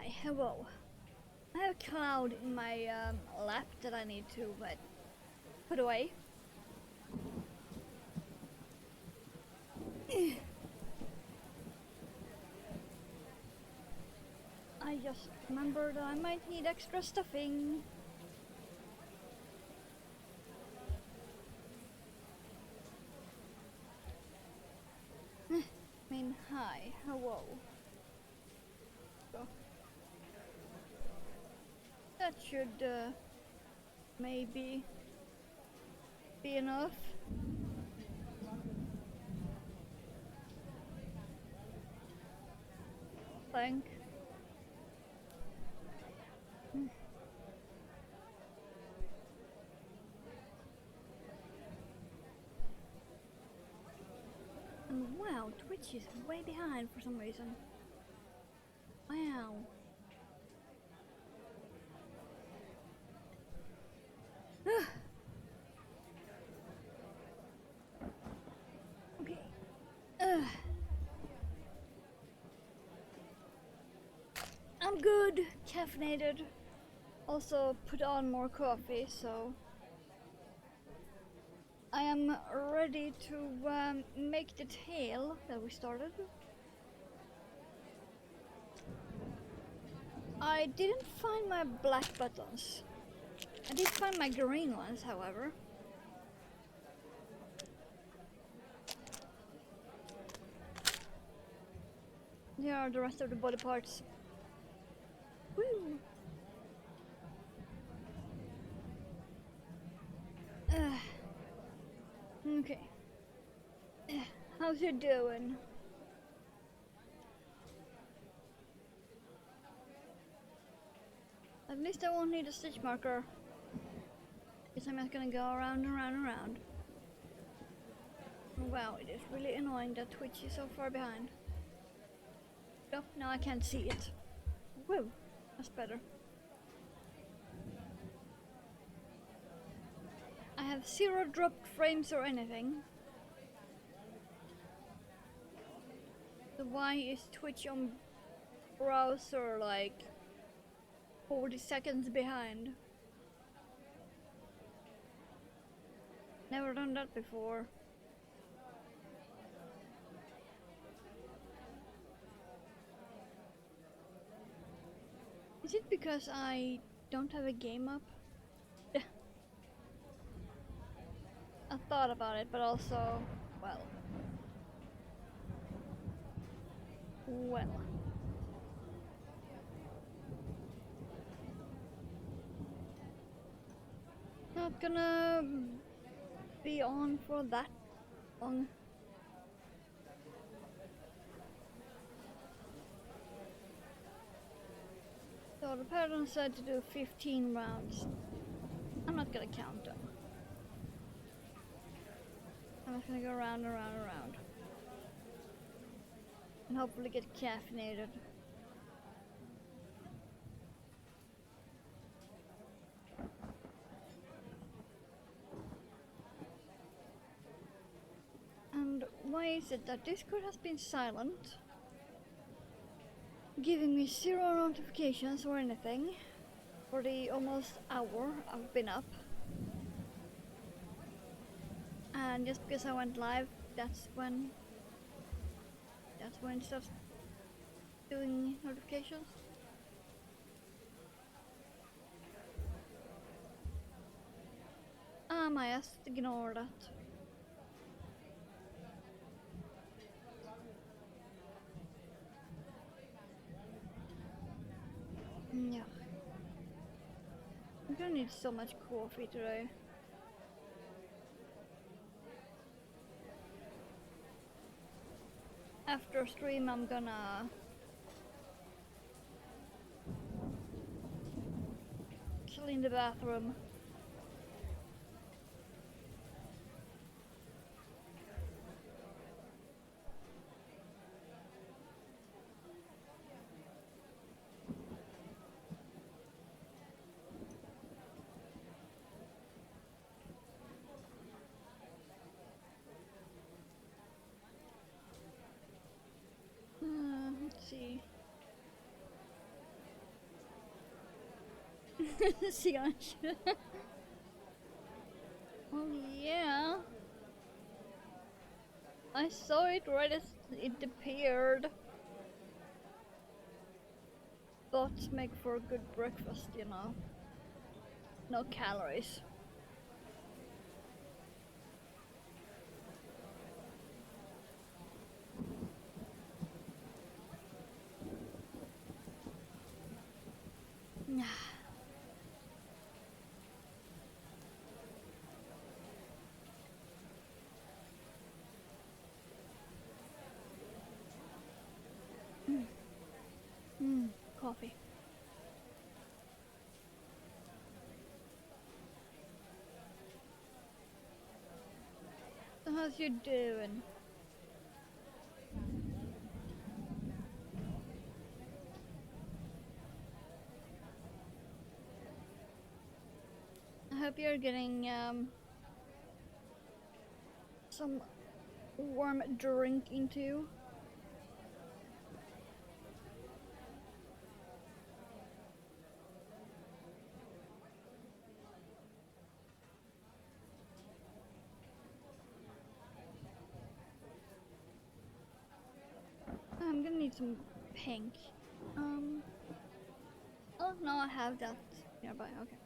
Hi, hello. I have a cloud in my lap that I need to put away. I just remembered I might need extra stuffing. I mean, hi, hello. So, that should maybe be enough. Thank. And wow, Twitch is way behind for some reason. Wow. Okay. I'm good, caffeinated. Also put on more coffee, so I am ready to make the tail that we started. I didn't find my black buttons. I did find my green ones, however. Here are the rest of the body parts. Woo! Okay. How's you doing? At least I won't need a stitch marker. Guess I'm just gonna go around and around and around. Wow, it is really annoying that Twitch is so far behind. Oh, now I can't see it. Whoa, that's better. I have 0 dropped frames or anything. So why is Twitch on browser like 40 seconds behind? Never done that before. Is it because I don't have a game up? I thought about it, but also, well. Well. Not gonna be on for that long. So the pattern said to do 15 rounds. I'm not gonna count them. I'm just gonna go around and around and around. And hopefully get caffeinated. And why is it that Discord has been silent? Giving me 0 notifications or anything for the almost hour I've been up. And just because I went live, that's when it starts doing notifications. I just ignore that. Yeah. I'm gonna need so much coffee today. After stream, I'm gonna clean the bathroom. Let's see. Sianch. Oh yeah. I saw it right as it appeared. Bots make for a good breakfast, you know. No calories. Coffee. So how's you doing? I hope you're getting some warm drink into. I'm gonna need some pink. Oh no, I have that nearby. Okay.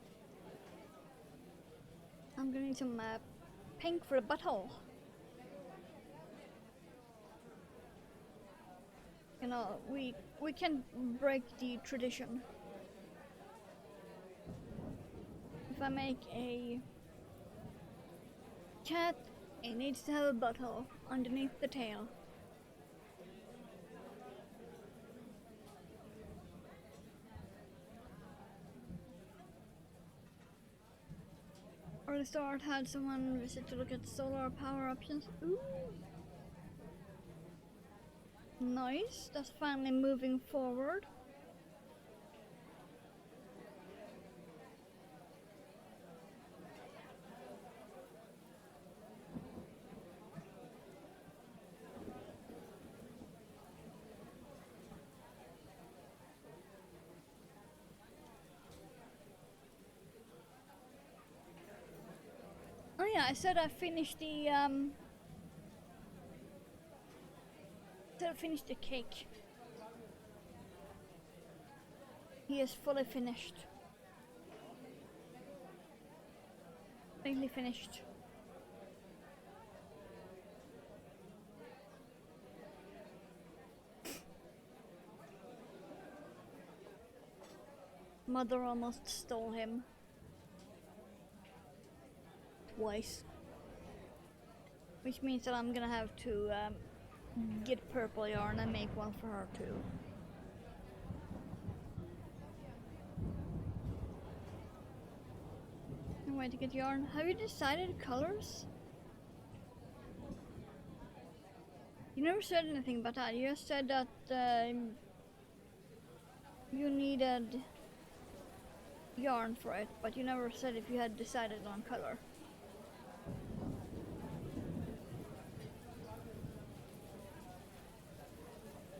I'm gonna need some pink for the butthole. You know, we can break the tradition. If I make a cat, it needs to have a butthole underneath the tail. Or the start had someone visit to look at solar power options. Ooh. Nice, that's finally moving forward. Oh yeah, I said I finished the cake. He is fully finished. Completely finished. Mother almost stole him. Twice. Which means that I'm gonna have to get purple yarn and make one for her too. No way to get yarn. Have you decided colors? You never said anything about that. You just said that you needed yarn for it, but you never said if you had decided on color.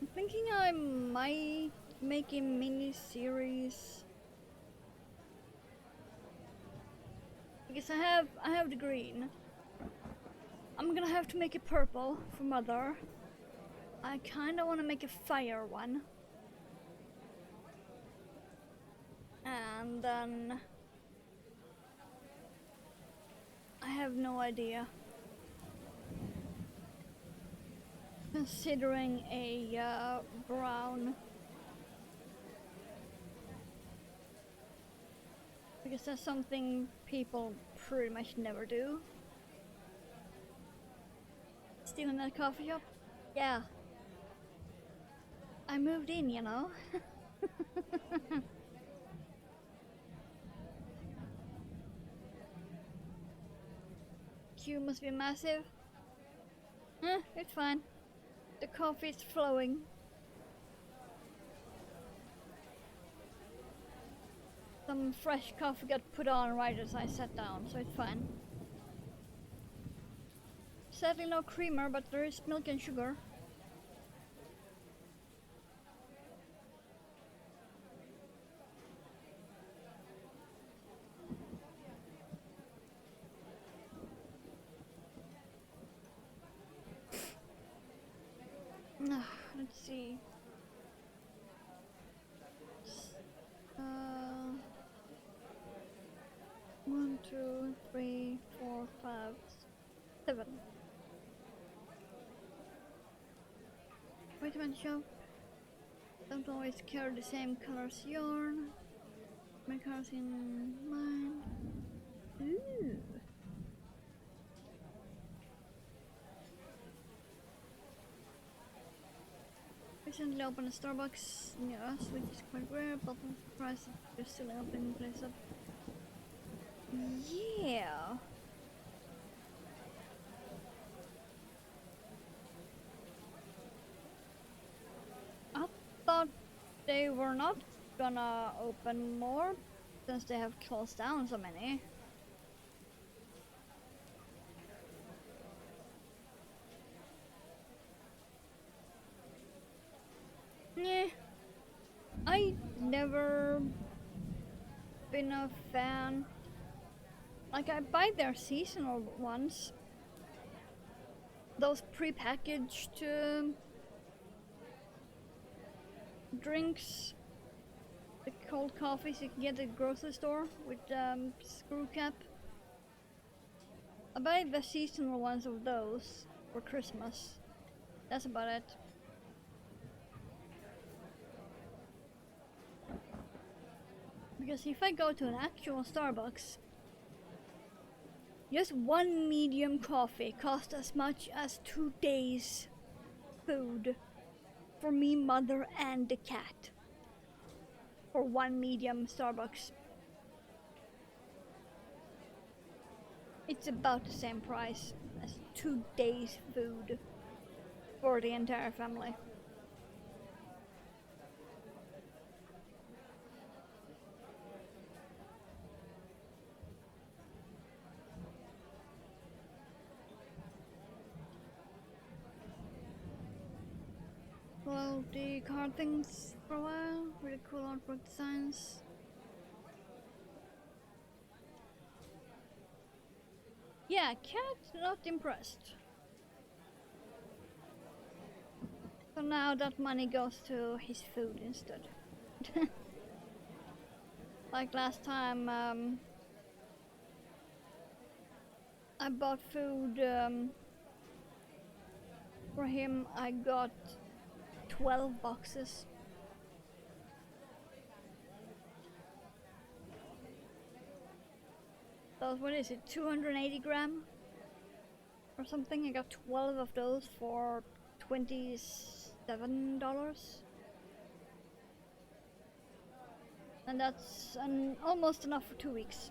I'm thinking I might make a mini-series. Because I have the green. I'm gonna have to make a purple for Mother. I kinda wanna make a fire one. And then I have no idea. Considering a brown, because that's something people pretty much never do. Still in that coffee shop? Yeah. I moved in, you know. Queue must be massive. It's fine. The coffee is flowing. Some fresh coffee got put on right as I sat down, so it's fine. Sadly no creamer, but there is milk and sugar. let's see. Uh, 1, 2, 3, 4, 5, 7. Vitamin shop. Don't always carry the same colors yarn. My colors in mind. Ooh. Recently opened a Starbucks near us, which is quite rare, but I'm surprised they're still opening the place up. Yeah. I thought they were not gonna open more since they have closed down so many. Yeah. I never been a fan. Like, I buy their seasonal ones. Those pre-packaged drinks. The cold coffees you can get at the grocery store with screw cap. I buy the seasonal ones of those for Christmas. That's about it. Because if I go to an actual Starbucks, just one medium coffee costs as much as 2 days food for me, mother, and the cat. For one medium Starbucks. It's about the same price as 2 days food for the entire family. Well, the card things for a while, really cool artwork designs. Yeah, cat not impressed. So now that money goes to his food instead. Like last time, I bought food for him. I got 12 boxes. So what is it, 280 gram or something? I got 12 of those for $27. And that's almost enough for 2 weeks.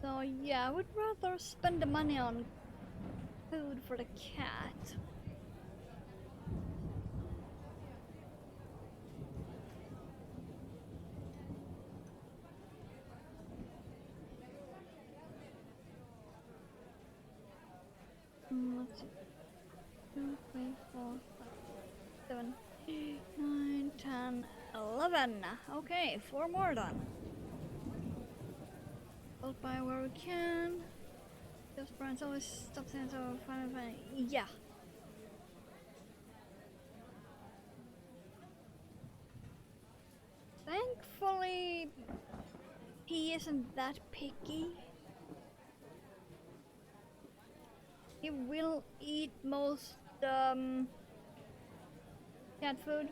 So yeah, I would rather spend the money on food for the cat. Let's see. 2, 3, 4, 5, 7, 8, 9, 10, 11. Okay, 4 more done. We'll buy where we can. Just brands always stop saying so fine. Yeah. Thankfully, he isn't that picky. He will eat most cat food.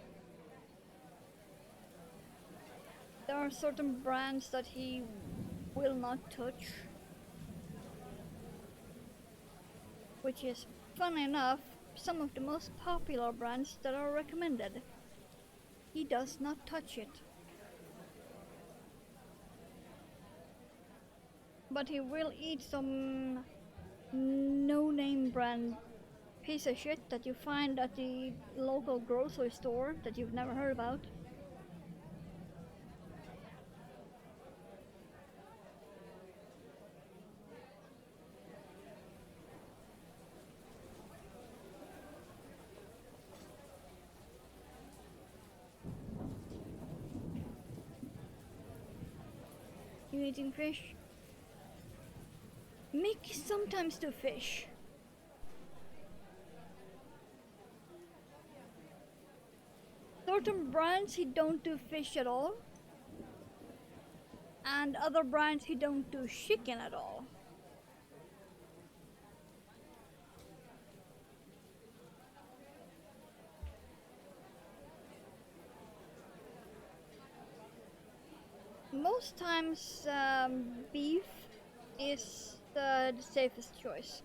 There are certain brands that he will not touch. Which is, fun enough, some of the most popular brands that are recommended. He does not touch it. But he will eat some no-name brand piece of shit that you find at the local grocery store that you've never heard about. eating fish? Mickey sometimes do fish. Certain brands he don't do fish at all. And other brands he don't do chicken at all. Most times beef is the safest choice.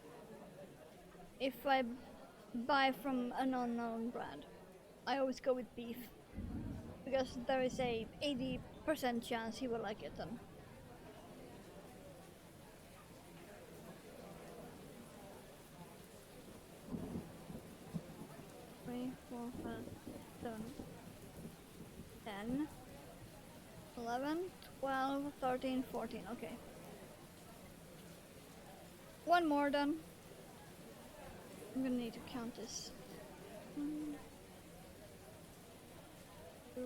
If I buy from an unknown brand, I always go with beef. Because there is a 80% chance he will like it then. Three, 4, 5, 7, 10, 11, 12, 13, 14, okay. One more done. I'm gonna need to count this. 1, 2,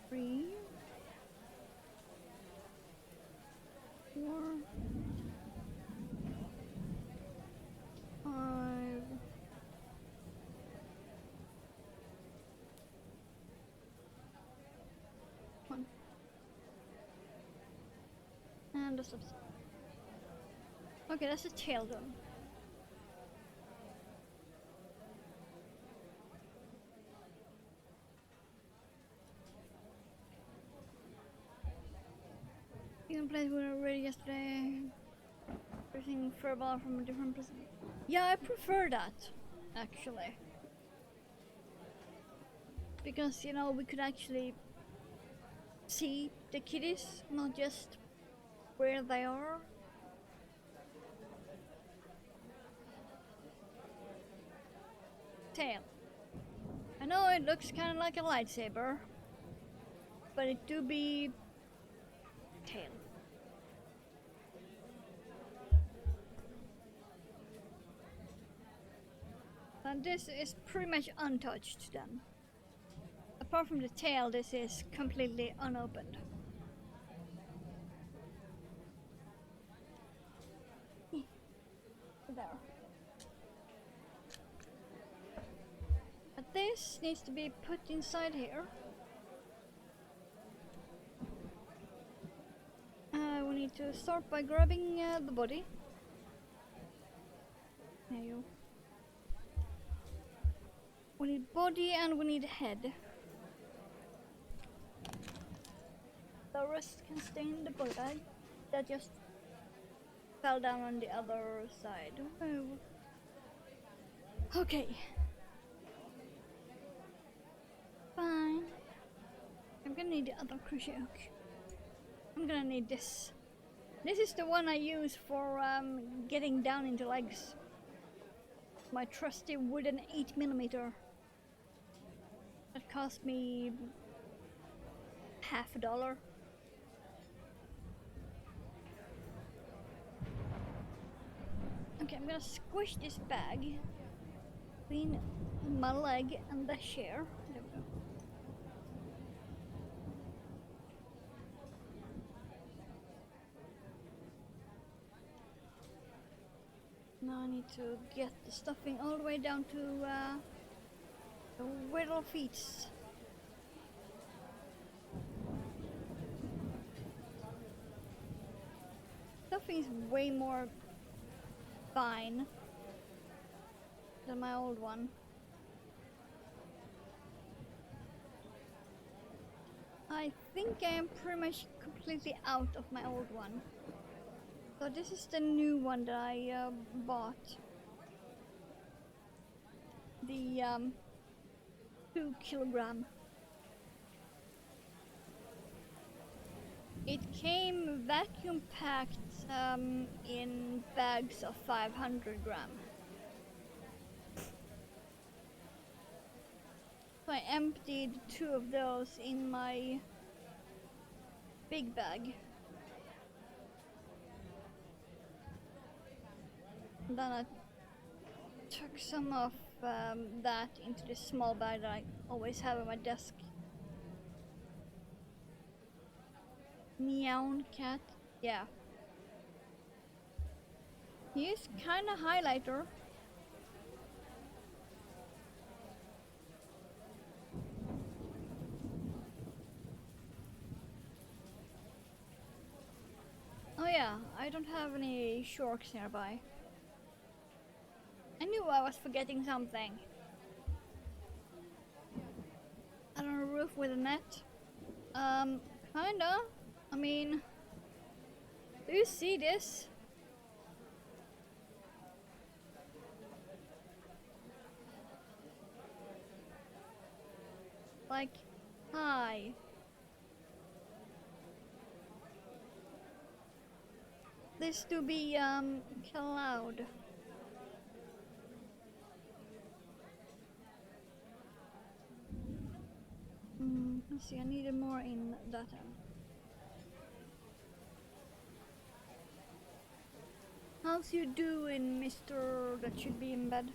3, 4, 5, 1. And the subs. Okay, that's a tail done. You can play with it already yesterday. Everything furball from a different person. Yeah, I prefer that, actually. Because, you know, we could actually see the kitties, not just where they are. Tail. I know it looks kind of like a lightsaber, but it do be tail. And this is pretty much untouched then. Apart from the tail, this is completely unopened. There. But this needs to be put inside here. We need to start by grabbing the body. There you go. We need body and we need head. The rest can stay in the body bag. That just fell down on the other side. Oh. Okay. Fine. I'm gonna need the other crochet hook. I'm gonna need this. This is the one I use for getting down into legs. My trusty wooden 8mm. That cost me $50. Okay, I'm gonna squish this bag between my leg and the chair. There we go. Now I need to get the stuffing all the way down to the little feet. Stuffing is way more fine than my old one. I think I am pretty much completely out of my old one. So this is the new one that I bought. The 2 kilogram. It came vacuum packed in bags of 500 gram. So I emptied 2 of those in my big bag. And then I took some of that into this small bag that I always have on my desk Neon cat. Yeah. He's kinda highlighter. Oh yeah, I don't have any sharks nearby. I knew I was forgetting something. I don't know, roof with a net. Kinda. I mean, do you see this? Like, hi. This to be, cloud. Let's see, I needed more in data. How's you doing, Mr. That should be in bed?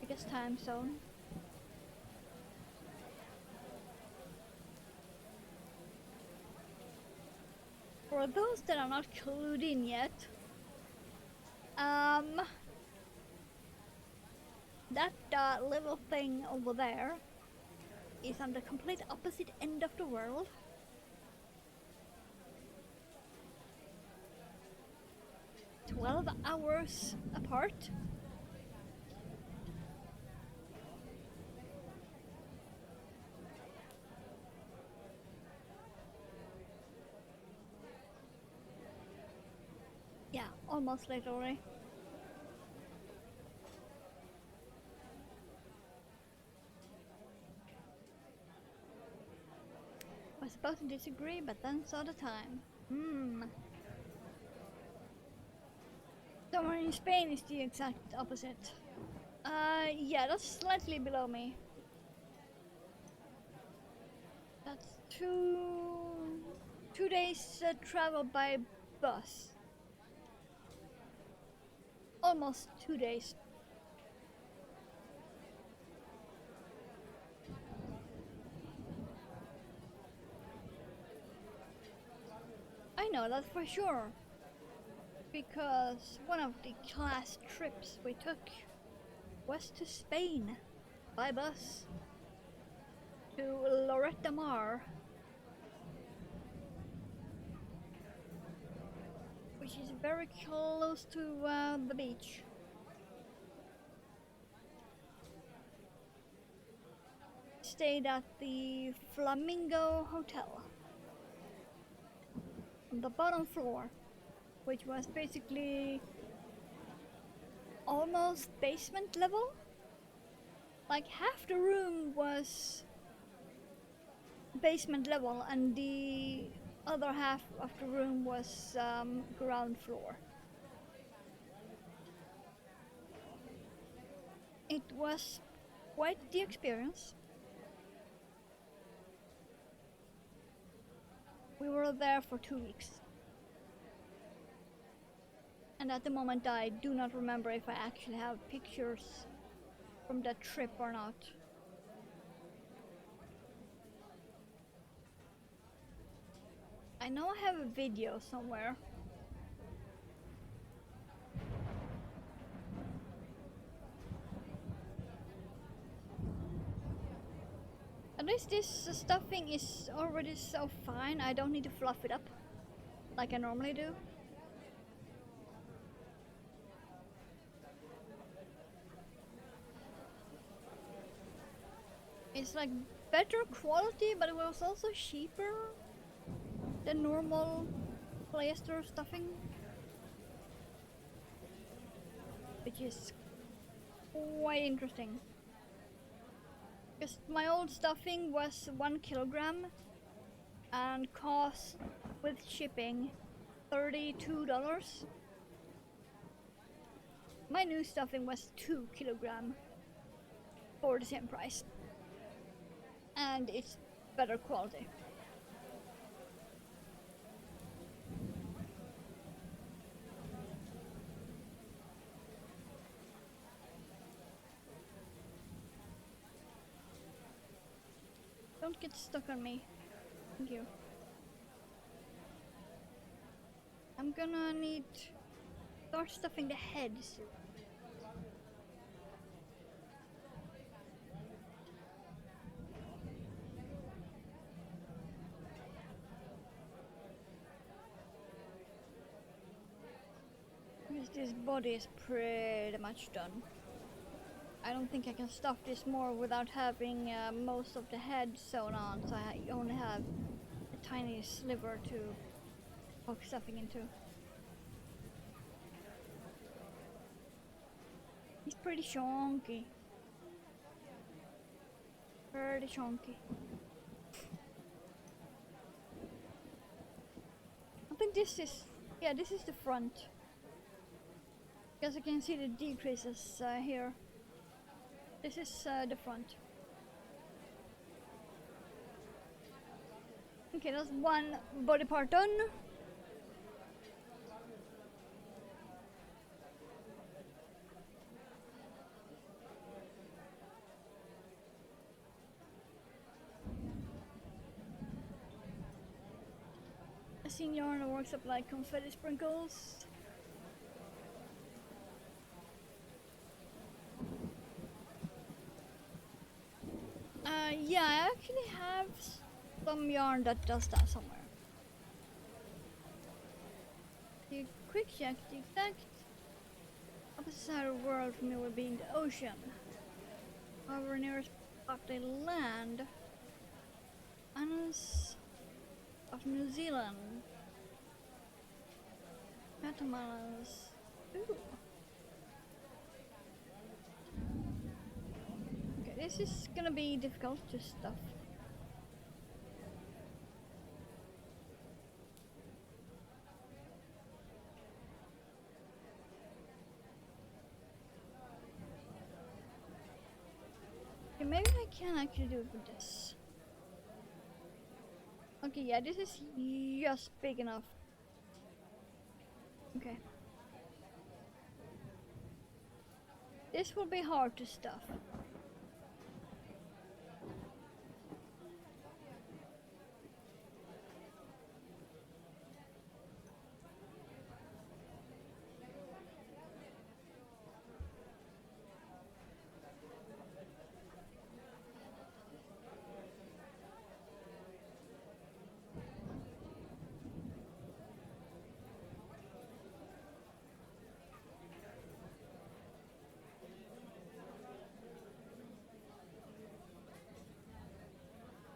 Biggest time zone. For those that are not clued in yet, that little thing over there is on the complete opposite end of the world. 12 hours apart. Yeah, almost literally. I was supposed to disagree, but then saw the time. Somewhere in Spain is the exact opposite. Yeah, that's slightly below me. That's two days travel by bus. Almost 2 days. I know that for sure. Because one of the class trips we took was to Spain by bus to Loretta Mar, which is very close to the beach. Stayed at the Flamingo Hotel on the bottom floor, which was basically almost basement level. Like half the room was basement level and the other half of the room was ground floor. It was quite the experience. We were there for 2 weeks. And at the moment I do not remember if I actually have pictures from that trip or not. I know I have a video somewhere. At least this stuffing is already so fine, I don't need to fluff it up like I normally do. It's like better quality, but it was also cheaper than normal polyester stuffing, which is quite interesting. Because my old stuffing was 1 kilogram and cost with shipping $32. My new stuffing was 2 kilogram for the same price, and it's better quality. Don't get stuck on me. Thank you. I'm gonna need start stuffing the heads. Because this body is pretty much done. I don't think I can stuff this more without having most of the head sewn on, so I only have a tiny sliver to poke stuffing into. He's pretty chunky. Pretty chunky. I think this is, yeah, this is the front. Because I can see the decreases here. This is the front. Okay, that's one body part done. I seen yarn that works up like confetti sprinkles. Yeah, I actually have some yarn that does that somewhere. The quick check, the exact opposite side of the world for me would be in the ocean. However, nearest spot they land, Annas of New Zealand. Guatemalas. Ooh. Okay, this is gonna be difficult to stuff. Okay, maybe I can actually do it with this. Okay, yeah, this is just big enough. Okay. This will be hard to stuff.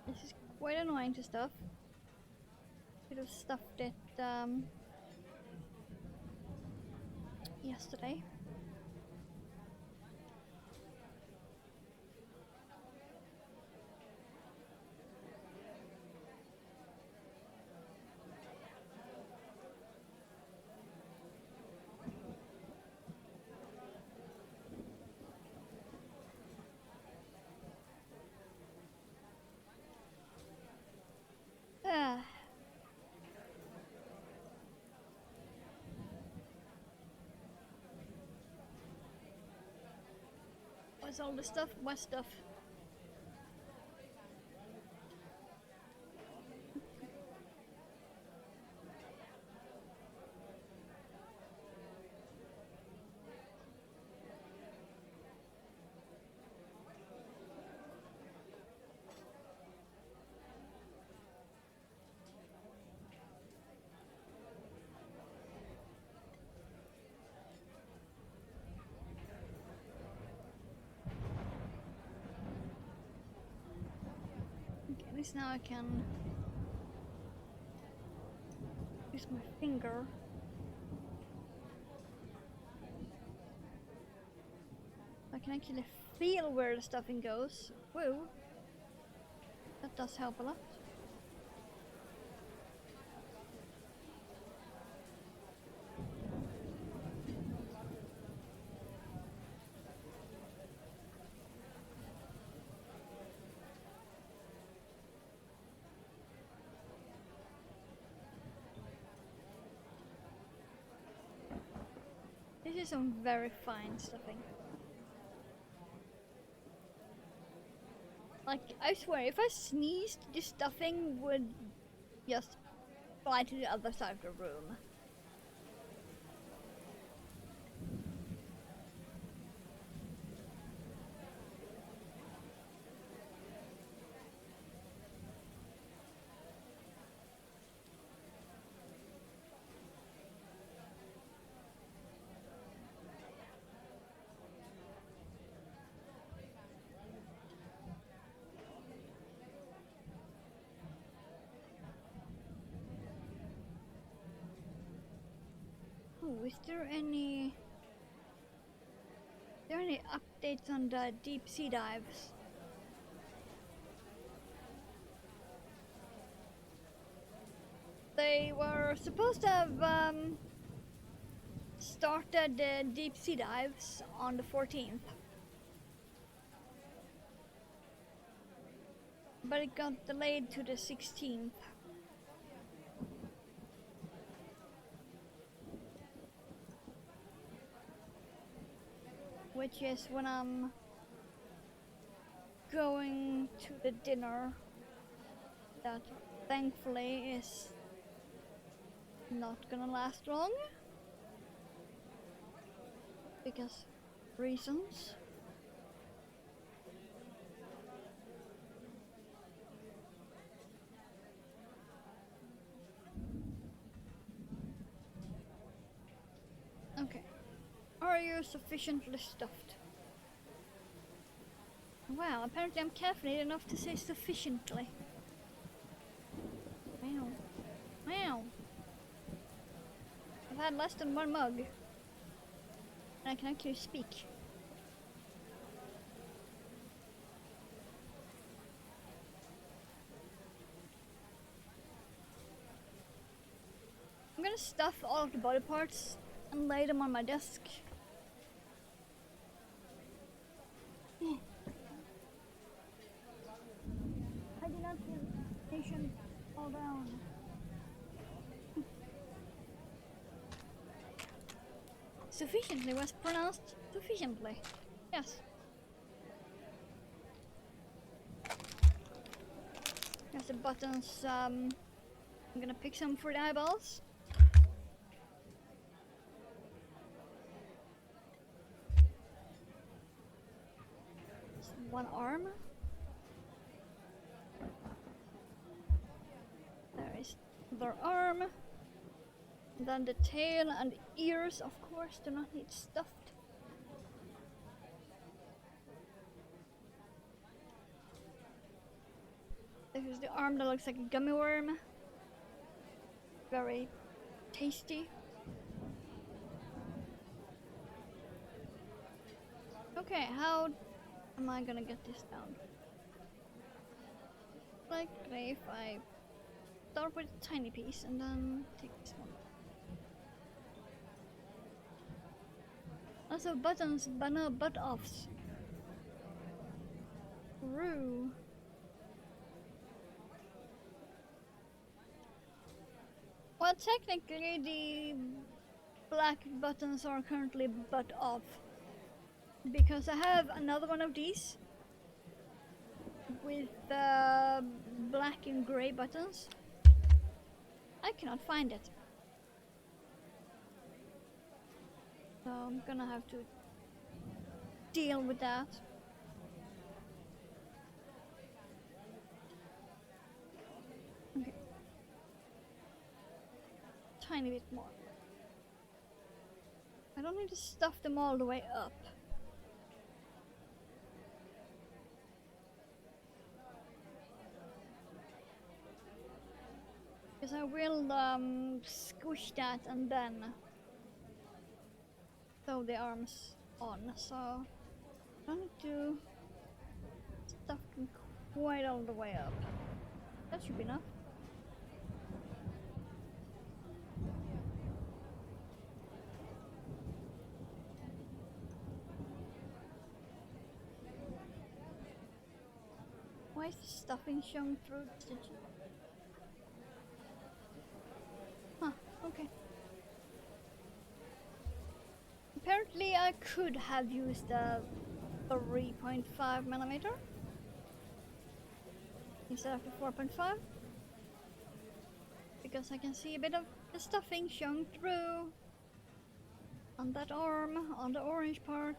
This is quite annoying to stuff. Could have stuffed it yesterday. Ah. What's all the stuff? What stuff? Okay, at least now I can use my finger. I can actually feel where the stuffing goes. Whoa. That does help a lot. This is some very fine stuffing. Like, I swear, if I sneezed, this stuffing would just fly to the other side of the room. Oh, is there any updates on the deep sea dives? They were supposed to have started the deep sea dives on the 14th, but it got delayed to the 16th. Which is when I'm going to the dinner that thankfully is not gonna last long because reasons. Okay. Are you sufficiently stuffed? Well, apparently I'm caffeinated enough to say sufficiently. Wow. Wow. I've had less than one mug. And I can actually speak. I'm gonna stuff all of the body parts and lay them on my desk. I did not feel patient all down. Sufficiently was pronounced sufficiently. Yes. There's the buttons. I'm gonna pick some for the eyeballs. Just one arm. There is their arm. Then the tail and ears, of course, do not need stuffed. This is the arm that looks like a gummy worm. Very tasty. Okay, how am I gonna get this down? Likely if I start with a tiny piece and then take this one. Also buttons, but no butt-offs. True. Well, technically the black buttons are currently butt-off. Because I have another one of these with black and grey buttons. I cannot find it. So I'm gonna have to deal with that. Okay. Tiny bit more. I don't need to stuff them all the way up. Because I will squish that and then throw the arms on, so I don't need to stuff them quite all the way up. That should be enough. Why is the stuffing shown through the stitches? Huh, okay. Apparently I could have used a 3.5 millimeter. instead of the 4.5 because I can see a bit of the stuffing showing through on that arm, on the orange part.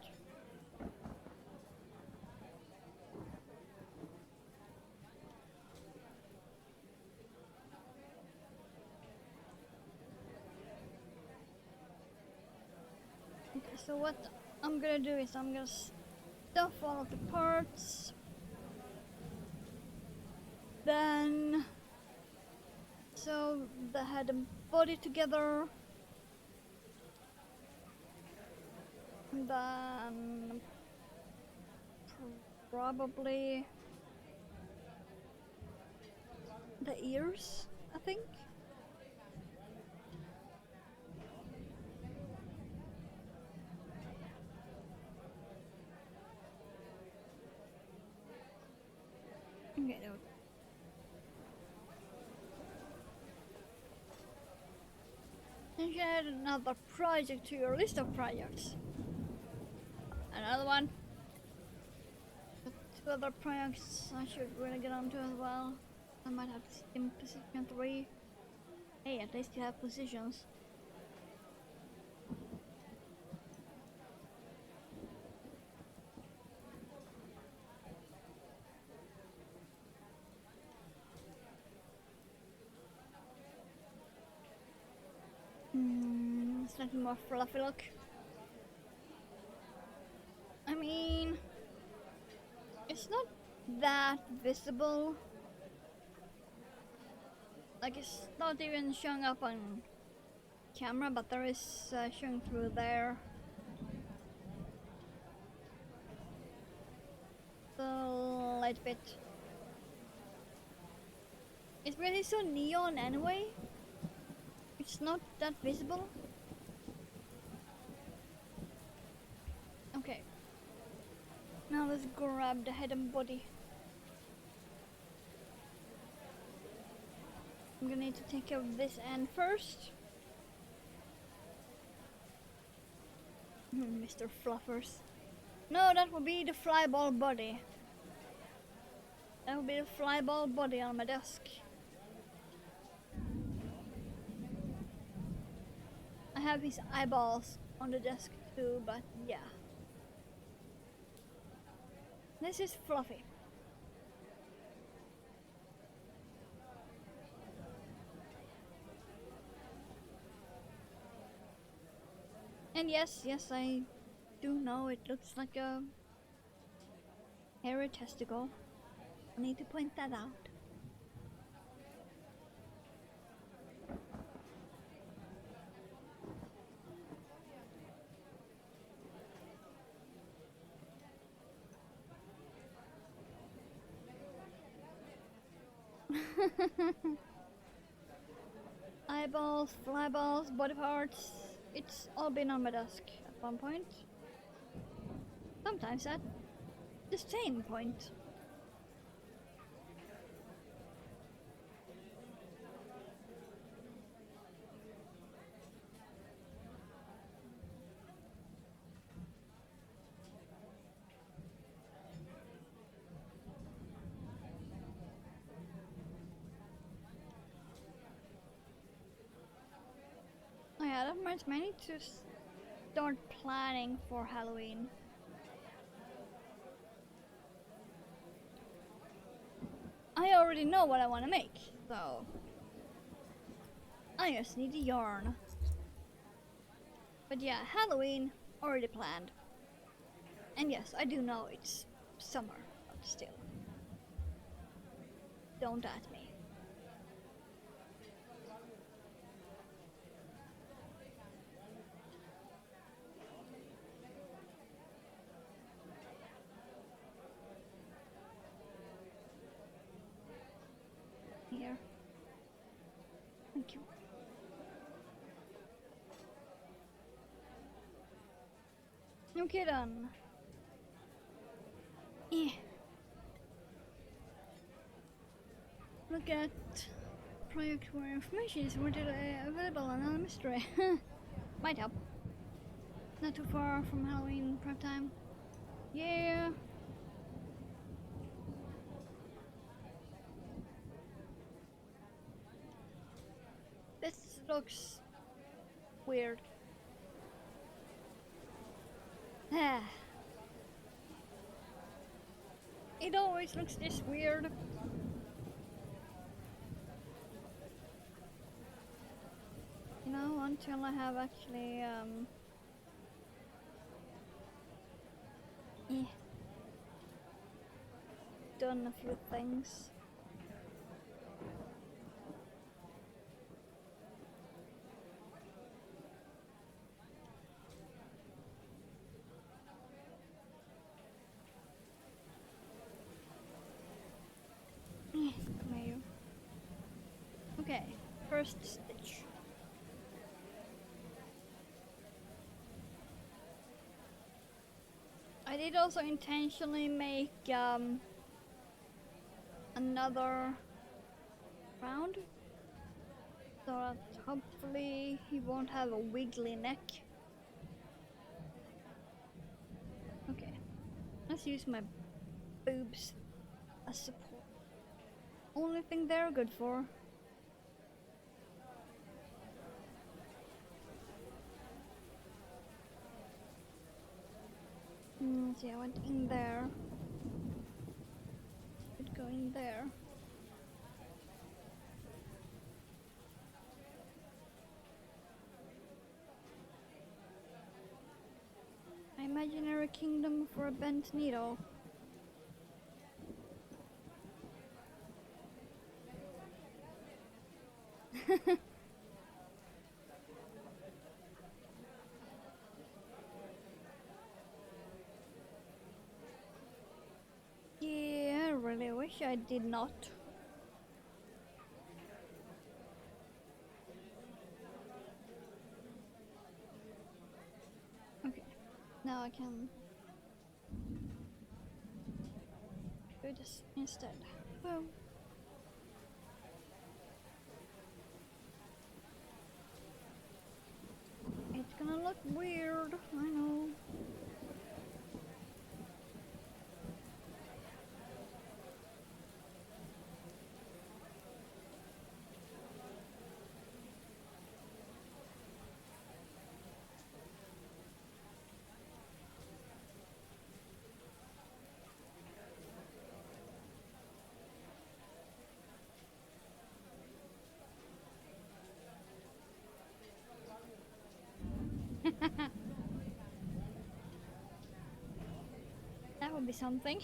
Okay, so what I'm gonna do is I'm gonna stuff all of the parts, then sew the head and body together, and then probably the ears, I think. Okay, no. And add another project to your list of projects. Another one. But 2 other projects I should really get onto as well. I might have in position 3. Hey, at least you have positions. Slightly more fluffy look. I mean, it's not that visible. Like, it's not even showing up on camera, but there is showing through there. A light bit. It's really so neon anyway. It's not that visible. Okay. Now let's grab the head and body. I'm gonna need to take care of this end first. Mr. Fluffers. No, that would be the flyball body. That would be the flyball body on my desk. I have his eyeballs on the desk too, but yeah. This is Fluffy. And yes, I do know it looks like a hairy testicle. I need to point that out. Eyeballs, flyballs, body parts. It's all been on my desk at one point. Sometimes at the same point. Oh yeah, that reminds me, I need to start planning for Halloween. I already know what I want to make, so I just need the yarn. But yeah, Halloween already planned. And yes, I do know it's summer, but still. Don't at me. Here. Thank you. Okay then. Yeah. Look at project where information is readily available on our mystery. Might help. Not too far from Halloween prep time. Yeah. looks weird. Ah, it always looks this weird. You know, until I have actually eh, done a few things. Come here. Okay, first stitch. I did also intentionally make another round so that hopefully he won't have a wiggly neck. Okay, let's use my boobs as support. Only thing they're good for. See, I went in there. Could go in there. Imaginary kingdom for a bent needle. Yeah, I really wish I did not. Okay, now I can do this instead. Boom. It's gonna look weird, I know. That would be something.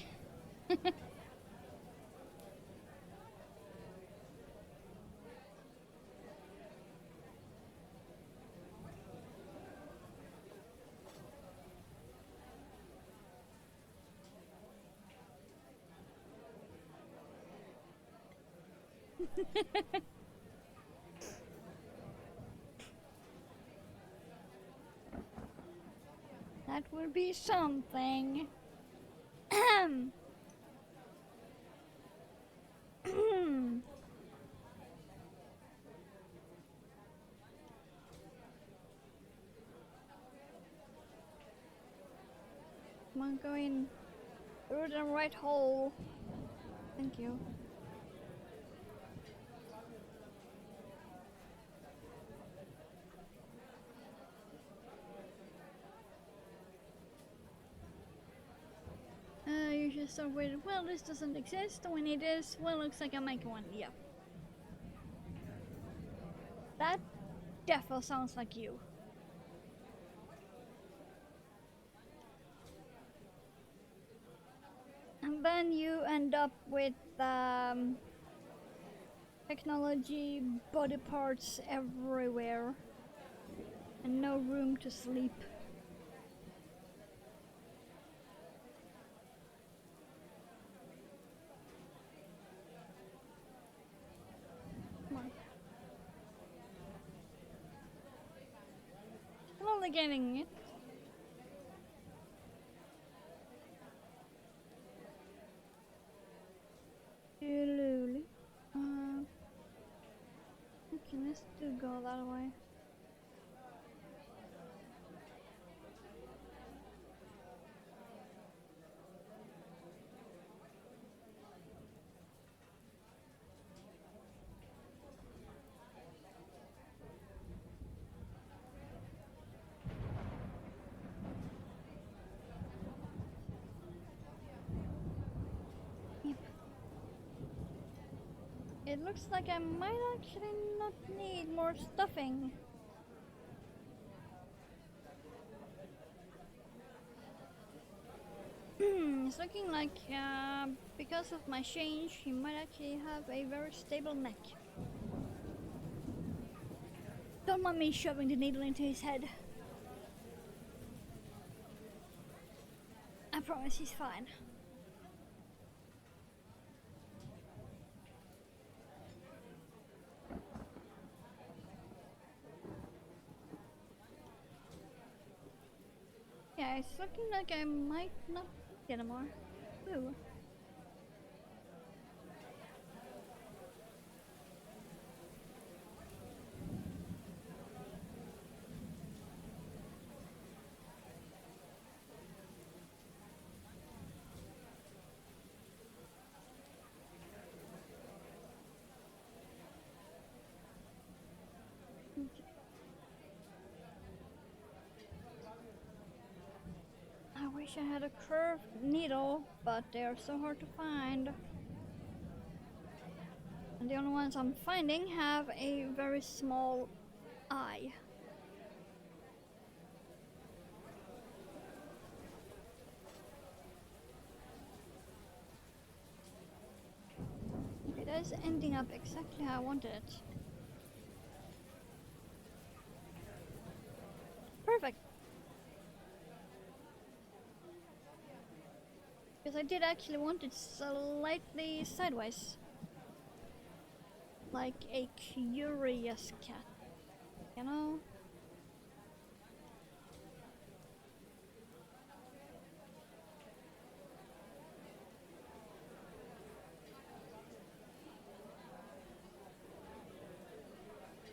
That would be something. Come on, go in through the right hole. Thank you. You should start with, well, this doesn't exist. We need this. Well, looks like I'm making one. Yeah. That defo sounds like you. And then you end up with technology, body parts everywhere, and no room to sleep. Come on. Slowly getting it. Lulu. Okay, let's do go that way. It looks like I might actually not need more stuffing. It's looking like because of my change, he might actually have a very stable neck. Don't mind me shoving the needle into his head. I promise he's fine. Yeah, it's looking like I might not get anymore. Ooh. I wish I had a curved needle, but they are so hard to find. And the only ones I'm finding have a very small eye. It is ending up exactly how I wanted it. Perfect. Because I did actually want it slightly sideways. Like a curious cat, you know?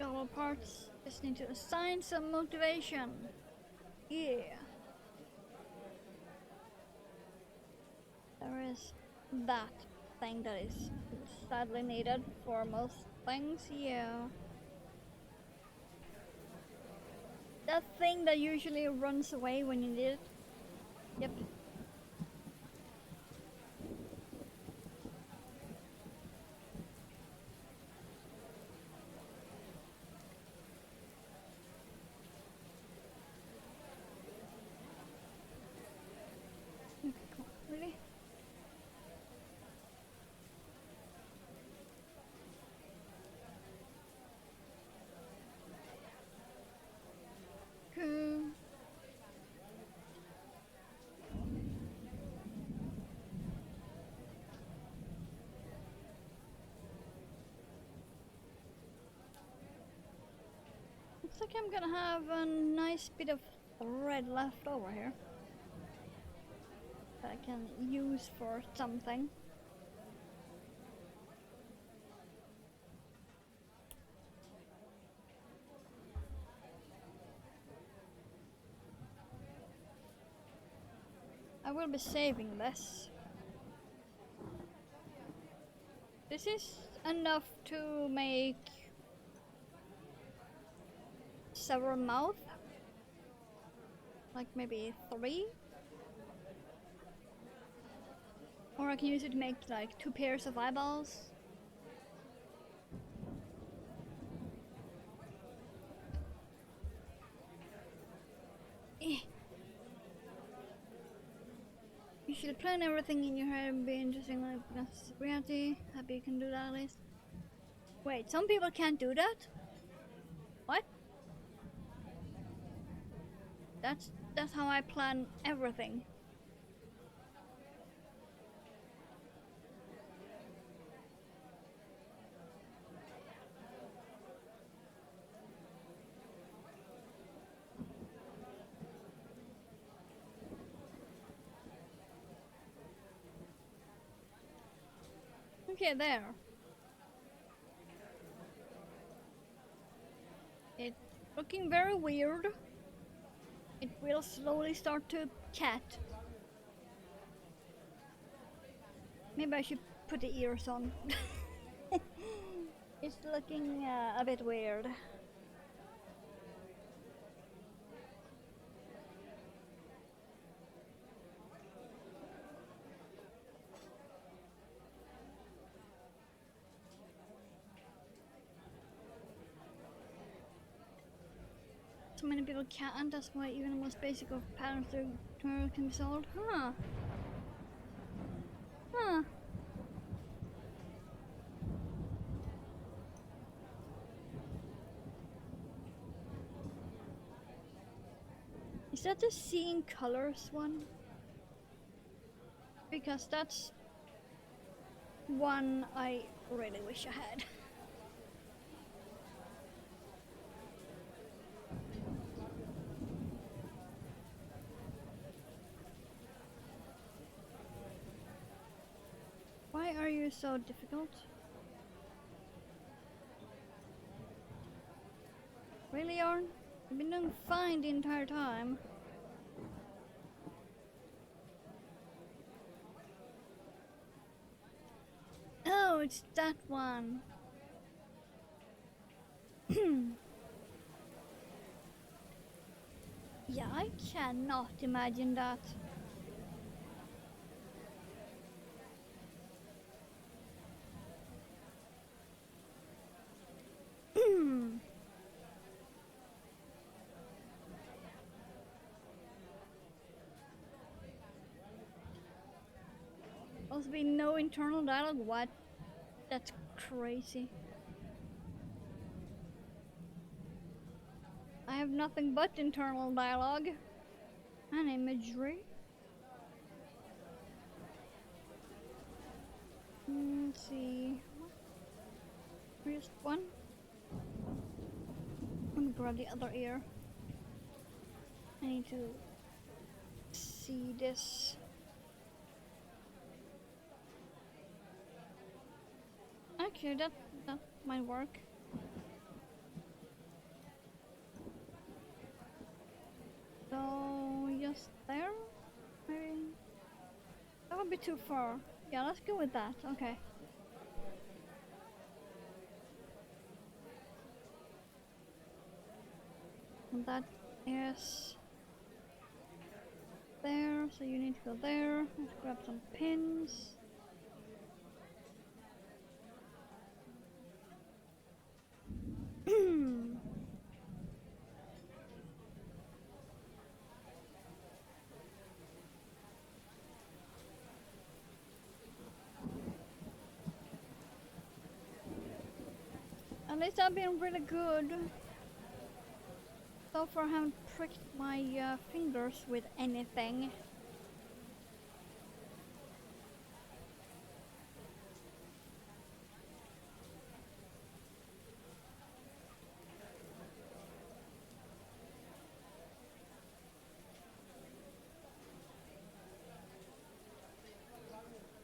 All parts just need to assign some motivation. Yeah. There is that thing that is sadly needed for most things, yeah. That thing that usually runs away when you need it. Yep. Okay, come on, really? Cool. Looks like I'm gonna have a nice bit of thread left over here that I can use for something. I will be saving this. This is enough to make several mouths, like maybe 3. Or I can use it to make like 2 pairs of eyeballs. Eh. You should plan everything in your head and be interesting when it becomes reality. Happy you can do that at least. Wait, some people can't do that? What? That's how I plan everything. Okay, there. It's looking very weird. It will slowly start to cat. Maybe I should put the ears on. It's looking a bit weird. so many people can't. That's why even the most basic of patterns tutorial can be solved. Huh. Huh. Is that the seeing colors one? Because that's one I really wish I had. Why are you so difficult? Really, Yarn? You've been doing fine the entire time. Oh, it's that one. Yeah, I cannot imagine that. Also be no internal dialogue? What? That's crazy. I have nothing but internal dialogue and imagery. Let's see. Here's one. Let me grab the other ear. I need to see this. Okay, that might work. So just there, maybe. That would be too far. Yeah, let's go with that. Okay. And that is there, so you need to go there. Let's grab some pins. At least I've been really good. So far I haven't pricked my fingers with anything.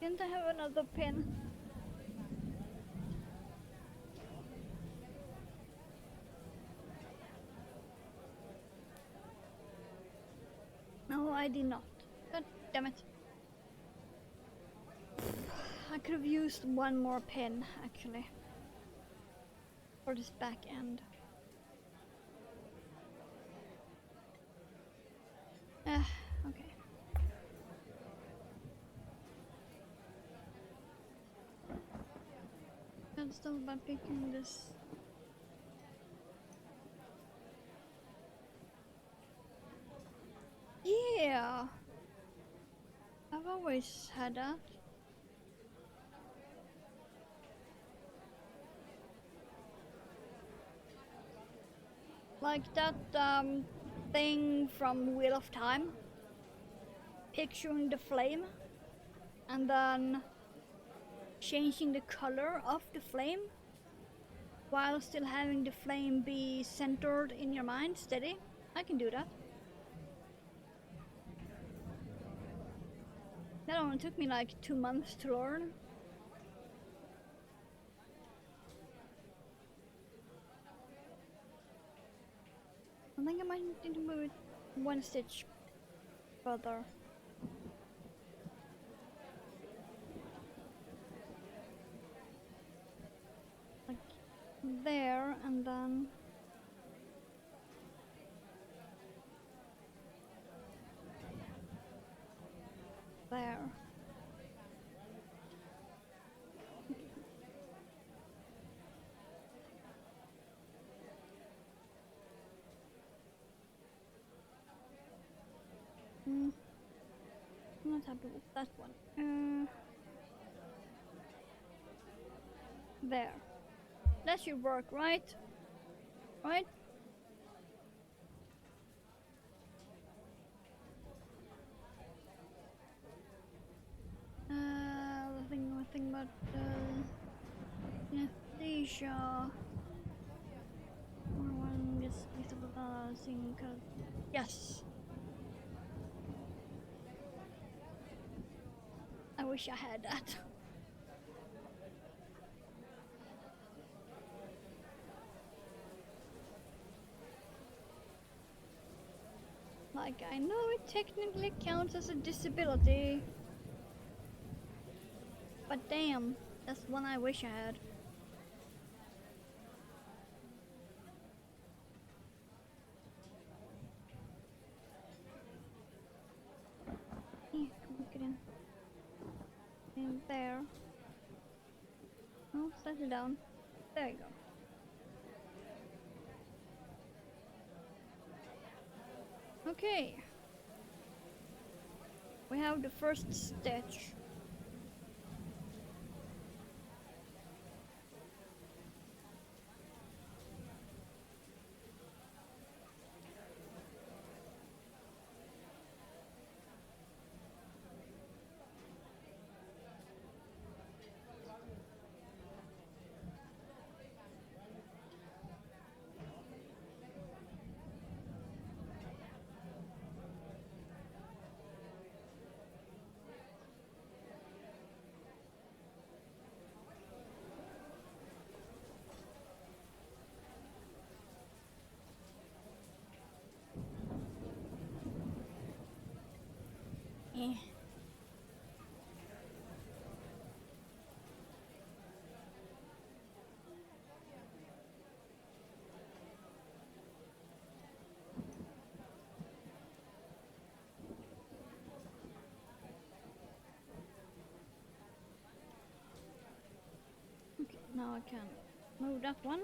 Can't I have another pin? No, I did not. God damn it. I could have used one more pin, actually. For this back end. Okay. Can't stop by picking this. Yeah! I've always had that. Like that thing from Wheel of Time. Picturing the flame. And then changing the color of the flame. While still having the flame be centered in your mind, steady. I can do that. That only took me like 2 months to learn. I think I might need to move it one stitch further. Like there, and then there. happy with that one. There. That should work, right? Right? The thing about anesthesia. One is yes. I wish I had that. Like, I know it technically counts as a disability, but damn, that's one I wish I had. Yeah, come on, get in. In there. Oh, settle down. There you go. Okay. We have the first stitch. Eh. Okay, now I can move that one.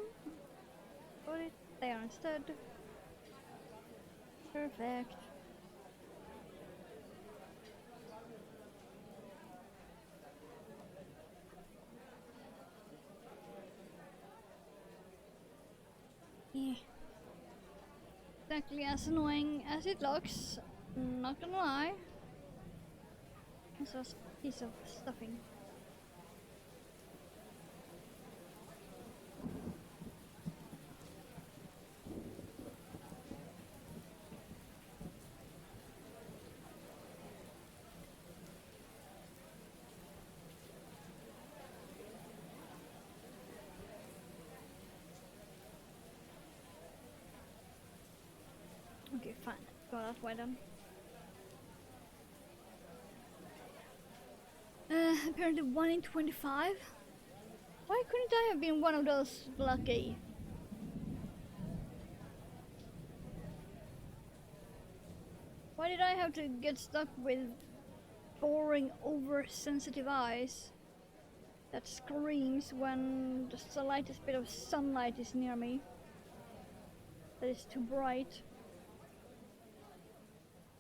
Put it there instead. Perfect. Yeah. Exactly as annoying as it looks. Not gonna lie. It's a piece of stuffing. Okay, fine. Go that way then. Apparently 1 in 25? Why couldn't I have been one of those lucky? Why did I have to get stuck with boring, oversensitive eyes that screams when the slightest bit of sunlight is near me? That is too bright.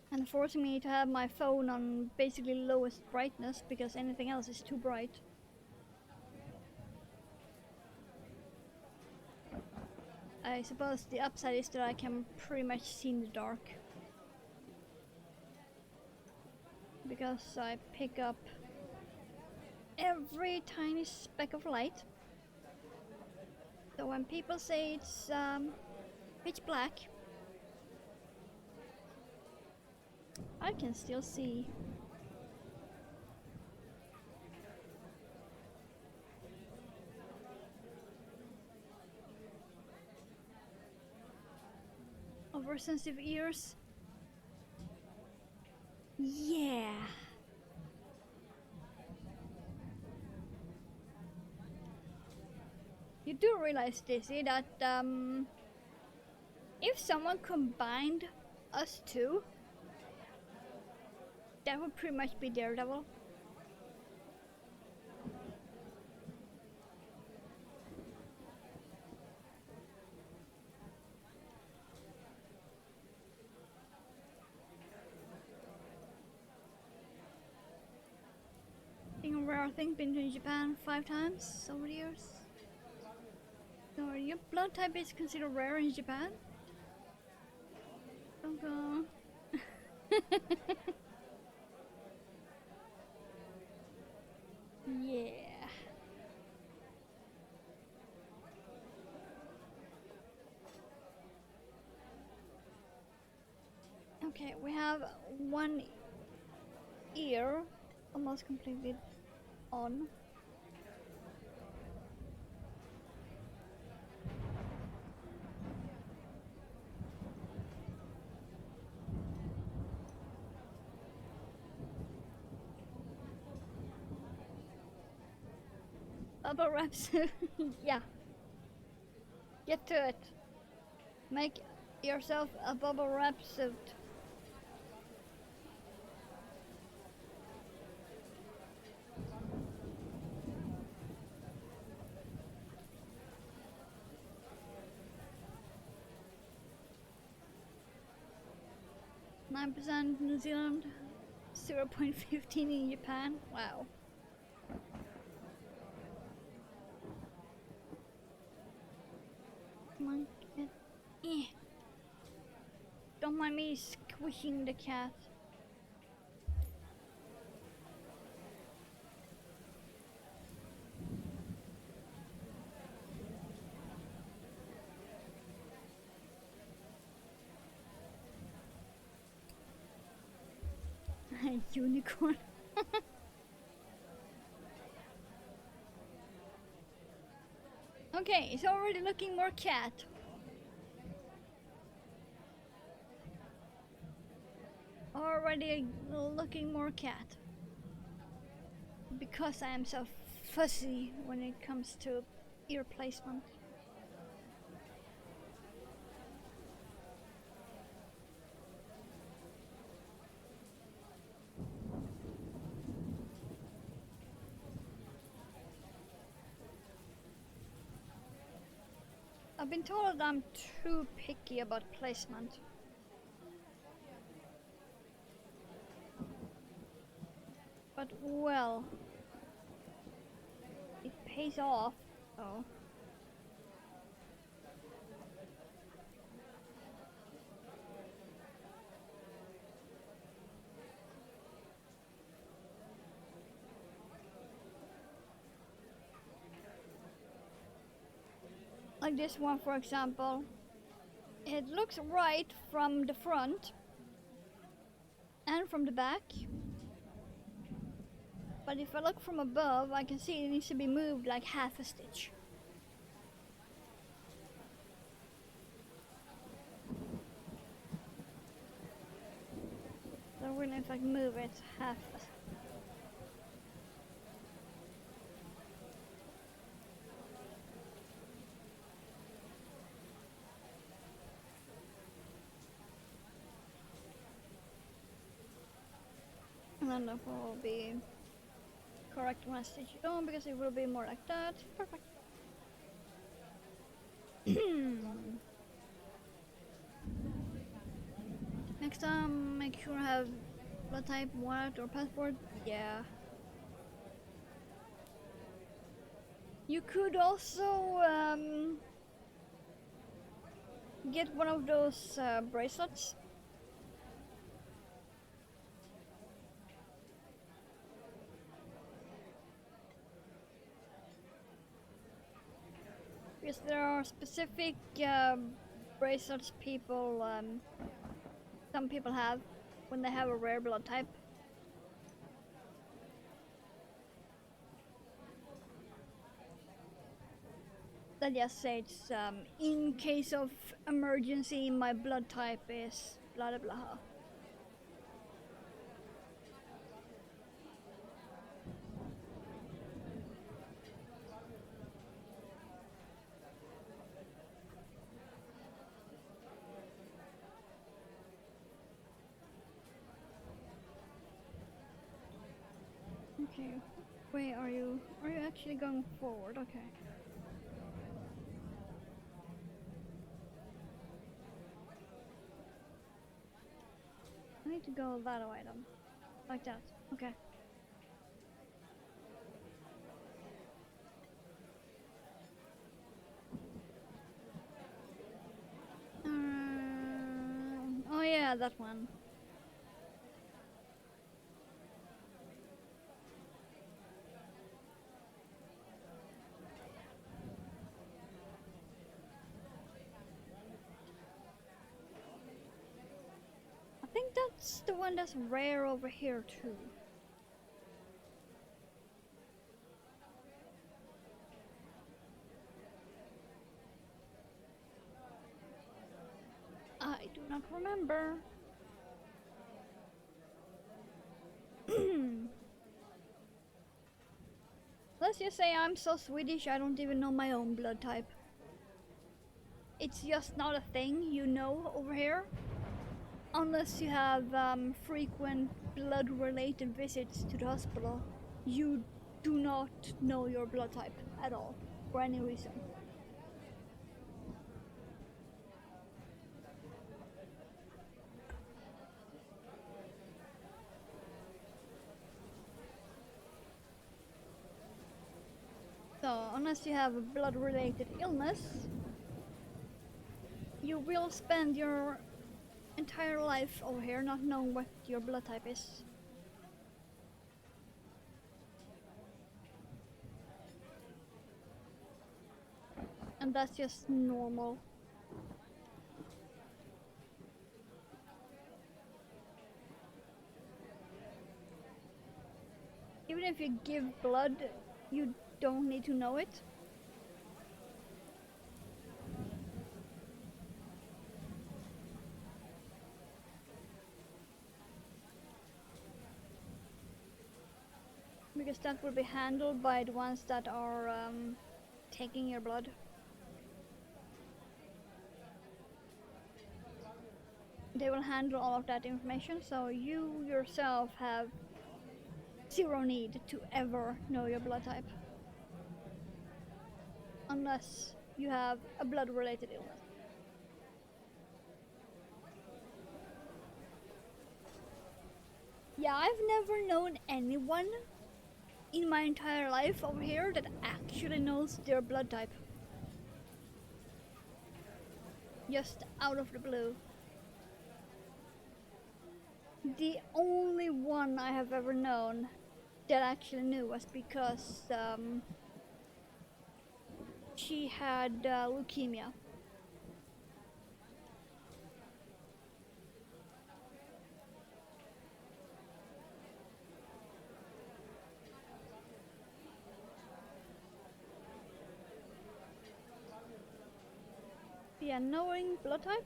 And forcing me to have my phone on basically lowest brightness because anything else is too bright. I suppose the upside is that I can pretty much see in the dark. Because I pick up every tiny speck of light. So when people say it's pitch black, I can still see. Oversensitive ears. Yeah. You do realize, Daisy, that if someone combined us two, that would pretty much be Daredevil. I think, been to Japan 5 times over the years. So your blood type is considered rare in Japan? Don't go. Yeah. Okay, we have one ear almost completely on. Bubble wrap suit. Yeah, get to it. Make yourself a bubble wrap suit. .9% New Zealand, 0.15 in Japan. Wow. Come on, get. Eh. Don't mind me squishing the cat. Unicorn. Okay, it's already looking more cat. Already looking more cat. Because I am so fussy when it comes to ear placement. I've been told I'm too picky about placement. But well, it pays off. Oh. Like this one, for example. It looks right from the front and from the back. But if I look from above, I can see it needs to be moved like half a stitch. So really, if I move it half a and then that will be correct when I stitch it on because it will be more like that. Perfect. Next time, make sure I have blood type, wallet, or passport. Yeah. You could also get one of those bracelets. Because there are specific bracelets some people have when they have a rare blood type. That just says, in case of emergency, my blood type is blah blah blah. Okay, wait, are you actually going forward? Okay. I need to go that way then. Like that. Okay. that one. I think that's the one that's rare over here too. I do not remember. Let's just say I'm so Swedish I don't even know my own blood type. It's just not a thing you know over here. Unless you have frequent blood related visits to the hospital, you do not know your blood type at all, for any reason. So, unless you have a blood related illness, you will spend your entire life over here not knowing what your blood type is. And that's just normal. Even if you give blood, you don't need to know it. Because that will be handled by the ones that are taking your blood. They will handle all of that information, so you yourself have zero need to ever know your blood type. Unless you have a blood related illness. Yeah, I've never known anyone in my entire life over here that actually knows their blood type. Just out of the blue. The only one I have ever known that actually knew was because she had leukemia. Yeah, knowing blood type?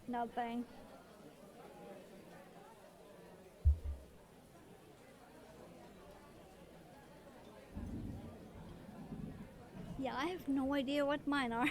Nothing. Yeah, I have no idea what mine are.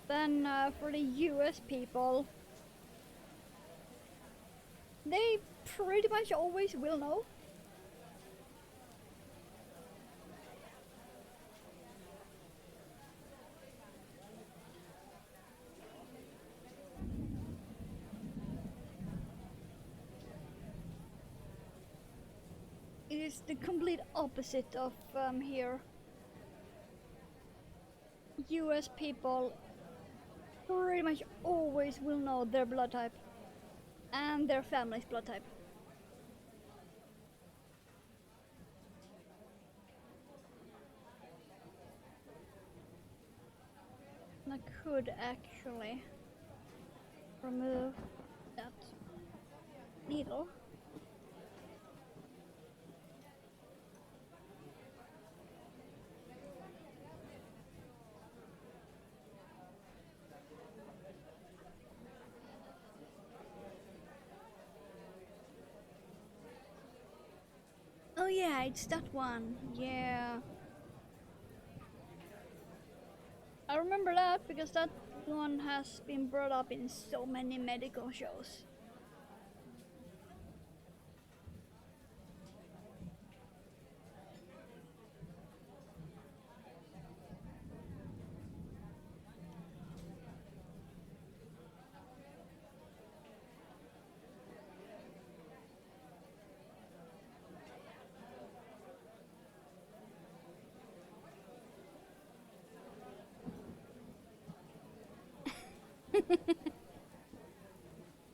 Then for the US people, they pretty much always will know. It is the complete opposite of here. US people pretty much always will know their blood type and their family's blood type. I could actually remove that needle. Oh yeah, it's that one. Yeah. I remember that because that one has been brought up in so many medical shows.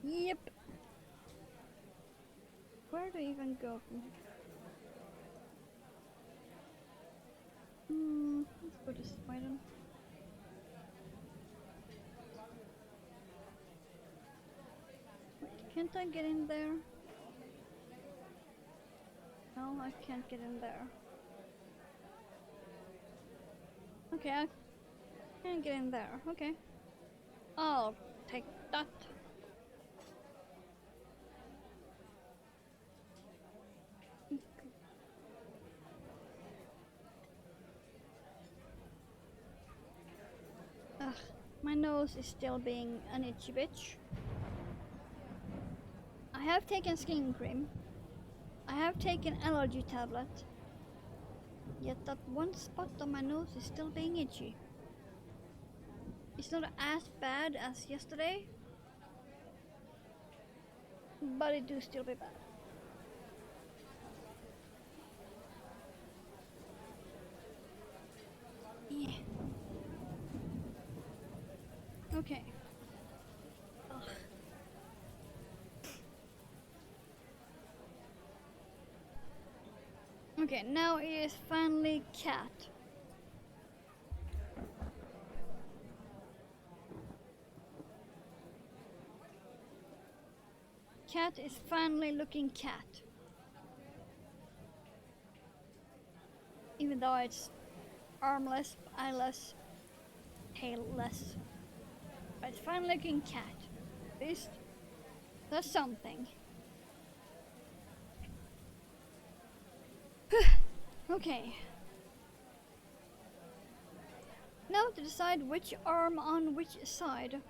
Yep. Where do I even go from here? Let's go to Sweden. Wait, can't I get in there? No, I can't get in there. Okay, I can't get in there. Okay. I'll take that. Ugh, my nose is still being an itchy bitch. I have taken skin cream. I have taken allergy tablet. Yet that one spot on my nose is still being itchy. It's not as bad as yesterday, but it do still be bad. Yeah. Okay. Ugh. Okay, now it is finally cat. Cat is finally looking cat. Even though it's armless, eyeless, tailless. But it's finally looking cat. At least that's something. Okay. Now to decide which arm on which side.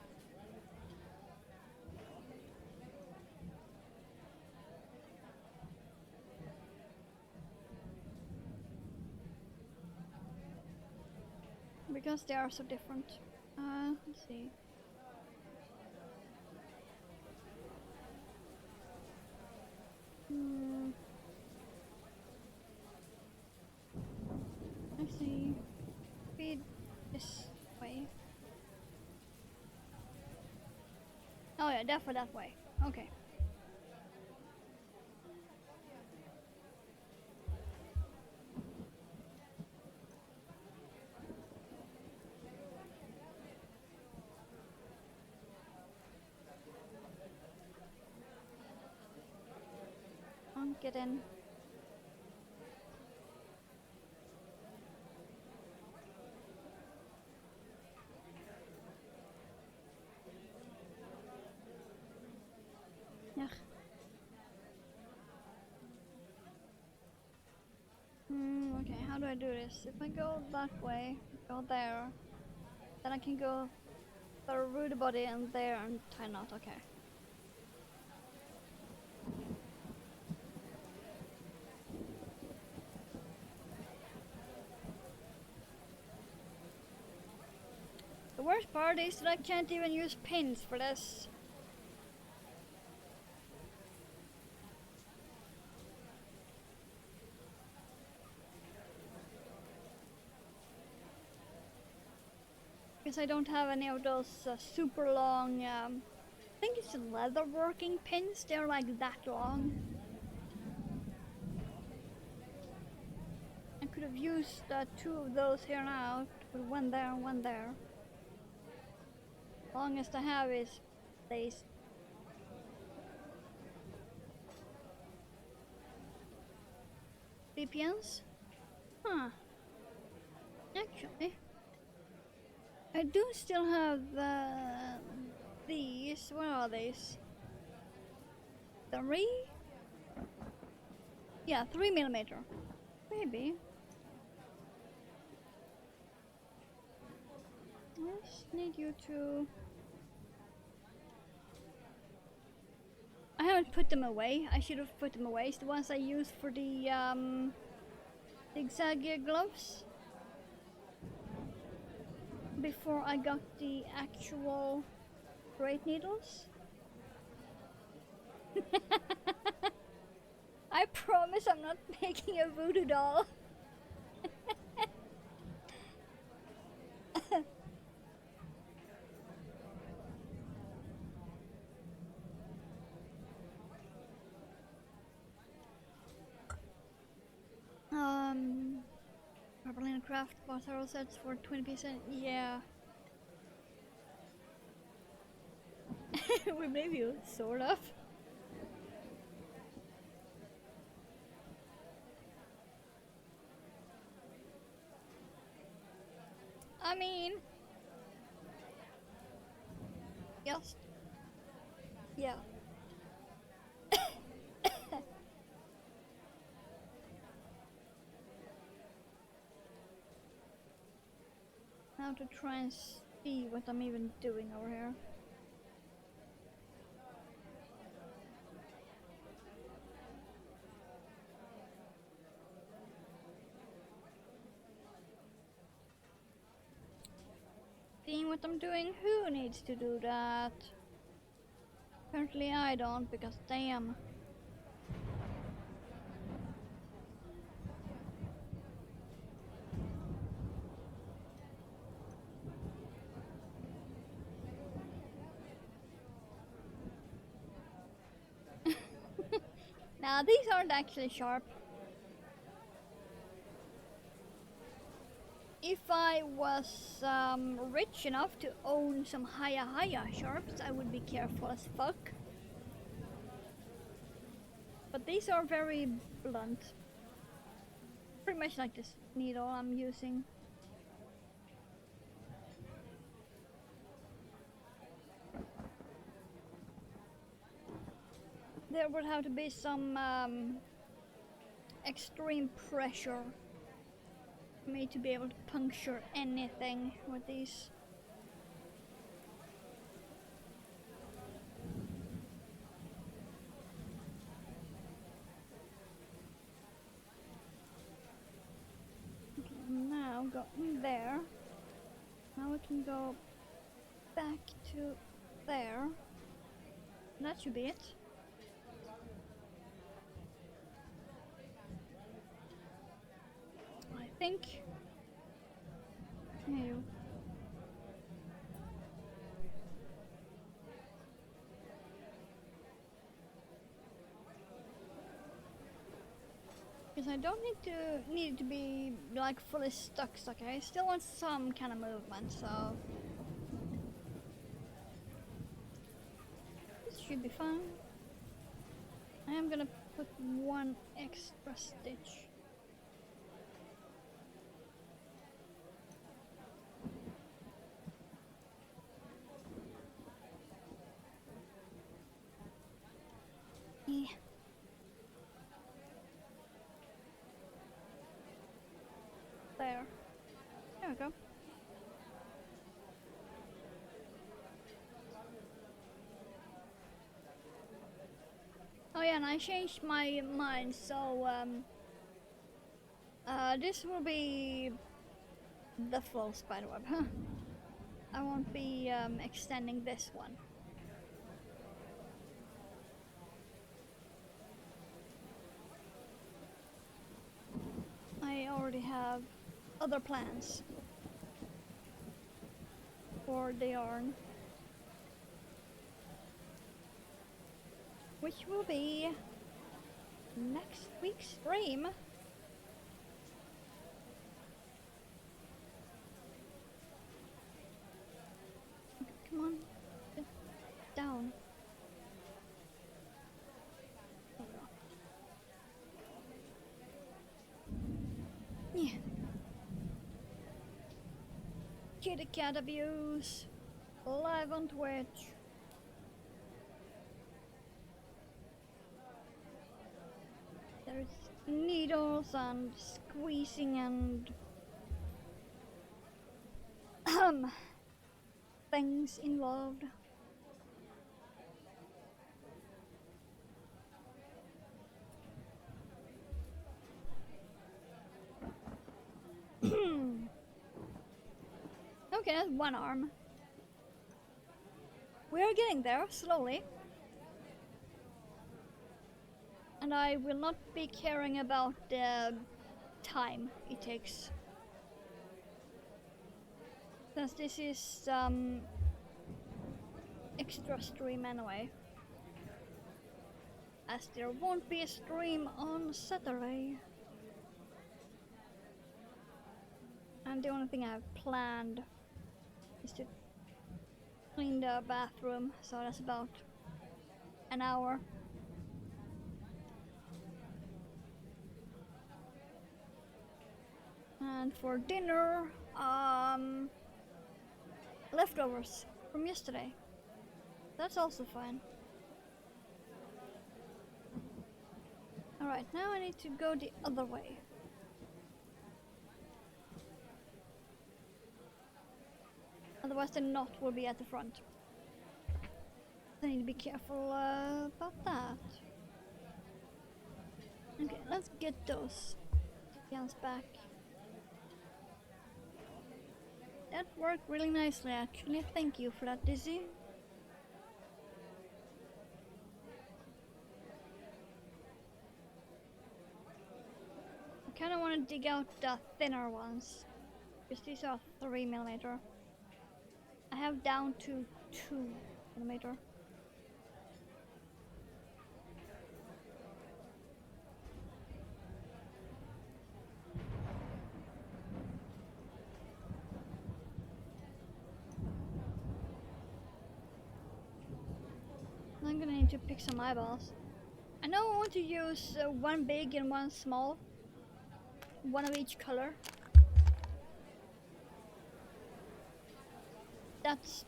Because they are so different. Let's see. Let's see. Feed this way. Oh yeah, definitely that way. Okay. Get in. Yeah. Okay, how do I do this? If I go that way, go there, then I can go through the body and there and tie knot. Okay. The worst part is that I can't even use pins for this. Because I don't have any of those super long, I think it's leather working pins, they're like that long. I could have used two of those here now, with one there and one there. Longest I have is these. VPNs? Huh. Actually, I do still have these. Where are these? 3? Yeah, 3mm. Maybe. I just need you to... I haven't put them away. I should have put them away. It's the ones I used for the zigzag gloves. Before I got the actual great needles. I promise I'm not making a voodoo doll. craft bottle sets for 20%. Yeah. We maybe sort of. I mean, yes. Yeah. Now to try and see what I'm even doing over here. Seeing what I'm doing, who needs to do that? Apparently I don't, because damn. Now these aren't actually sharp. If I was rich enough to own some haya sharps, I would be careful as fuck. But these are very blunt. Pretty much like this needle I'm using. There would have to be some extreme pressure for me to be able to puncture anything with these. Okay, now go in there. Now we can go back to there. That should be it. I think. There you. Because I don't need to be like fully stuck. Okay, I still want some kind of movement, so this should be fine. I am gonna put one extra stitch. Yeah. There. There we go. Oh yeah, and I changed my mind, so this will be the full spiderweb. I won't be extending this one. I already have other plans for the yarn, which will be next week's stream. Come on, get down. Yeah. Kitty cat abuse live on Twitch. There's needles and squeezing and things involved. Okay, that's one arm. We're getting there, slowly. And I will not be caring about the time it takes. Since this is extra stream anyway. As there won't be a stream on Saturday. the only thing I have planned is to clean the bathroom, so that's about an hour. And for dinner, leftovers from yesterday. That's also fine. Alright, now I need to go the other way. Otherwise the knot will be at the front. I need to be careful about that. Okay, let's get those guns back. That worked really nicely actually. Thank you for that, Dizzy. I kinda wanna dig out the thinner ones. Because these are 3mm. I have down to 2mm. I'm gonna need to pick some eyeballs. I know I want to use one big and one small. One of each color. That's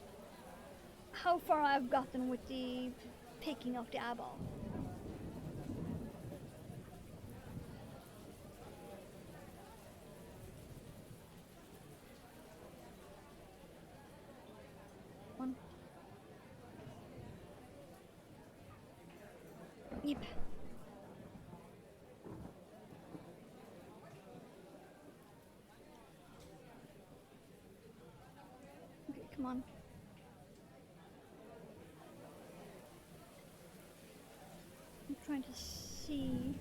how far I've gotten with the picking of the eyeball. One. Yep. Okay, come on. I'm trying to see.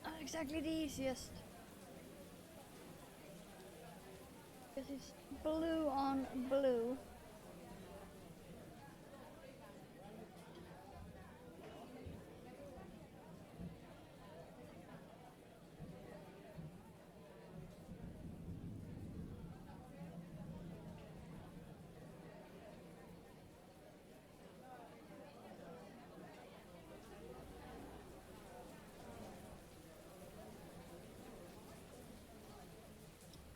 Not exactly the easiest. Because it's blue on blue.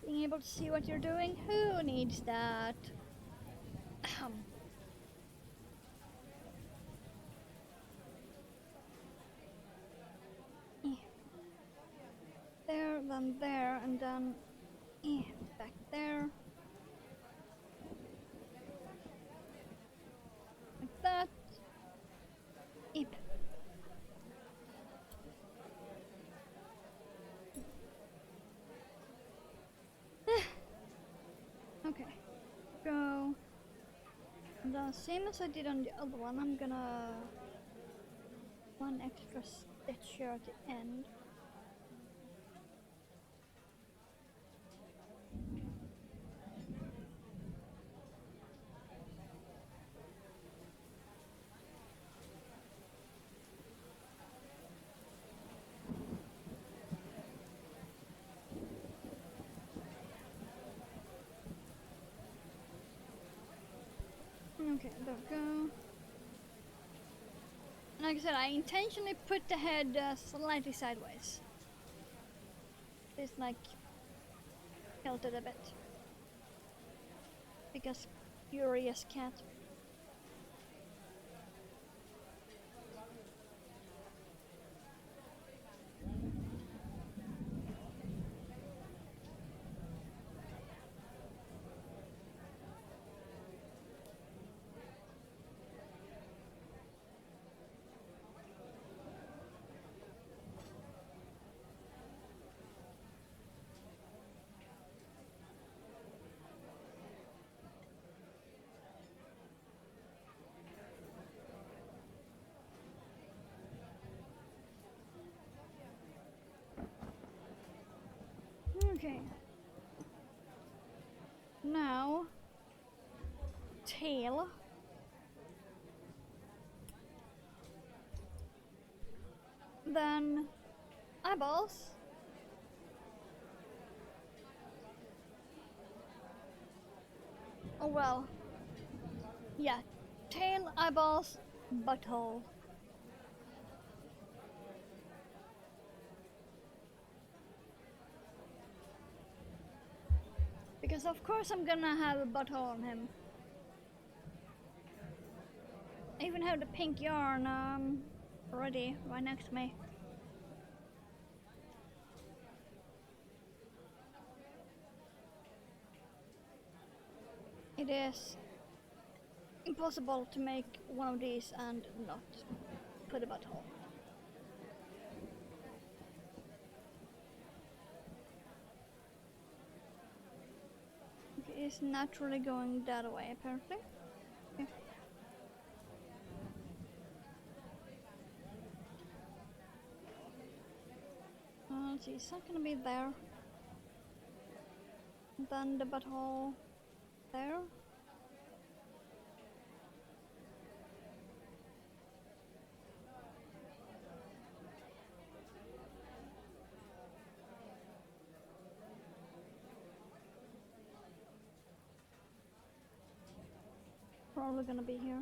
Being able to see what you're doing? Who needs that? There, then there, and then back there. Like that. Eep. Okay. Go. And the same as I did on the other one, I'm gonna one extra stitch here at the end. Okay, there we go. Like I said, I intentionally put the head slightly sideways. It's like tilted a bit. Because curious cat. Okay. Now, tail. Then eyeballs. Oh well. Yeah. Tail, eyeballs, butthole. Because of course I'm gonna have a butthole on him. I even have the pink yarn ready right next to me. It is impossible to make one of these and not put a butthole. Okay, it's naturally going that way apparently. Okay. Let's see, it's not gonna be there. Then the butthole there. Probably gonna be here.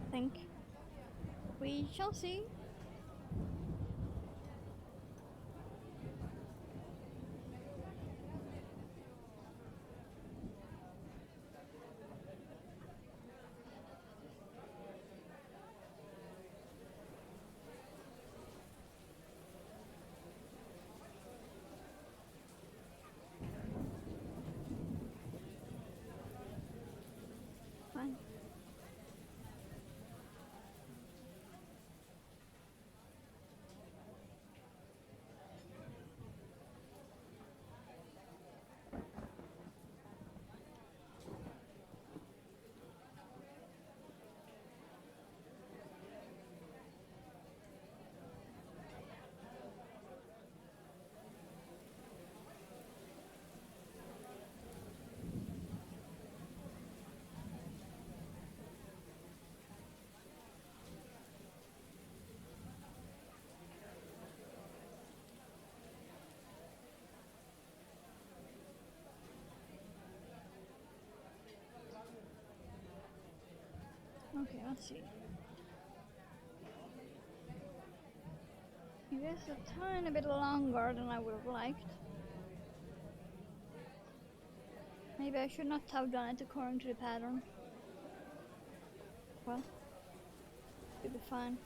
I think. We shall see. Fine. Okay, let's see. It is a tiny bit longer than I would have liked. Maybe I should not have done it according to the pattern. Well, it'll be fine.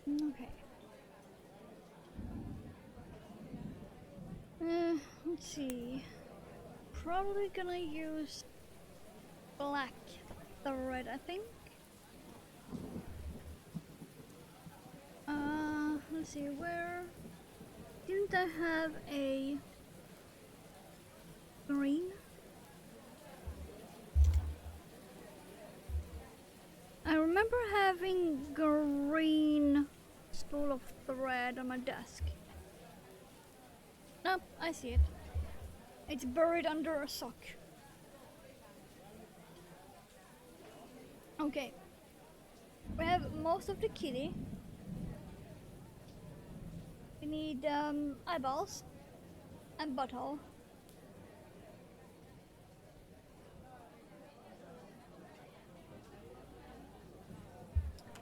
Okay. Let's see. Probably gonna use black thread, I think. Let's see, where didn't I have a green? I remember having green spool of thread on my desk. Nope, I see it. It's buried under a sock. Okay. We have most of the kitty. We need eyeballs and butthole.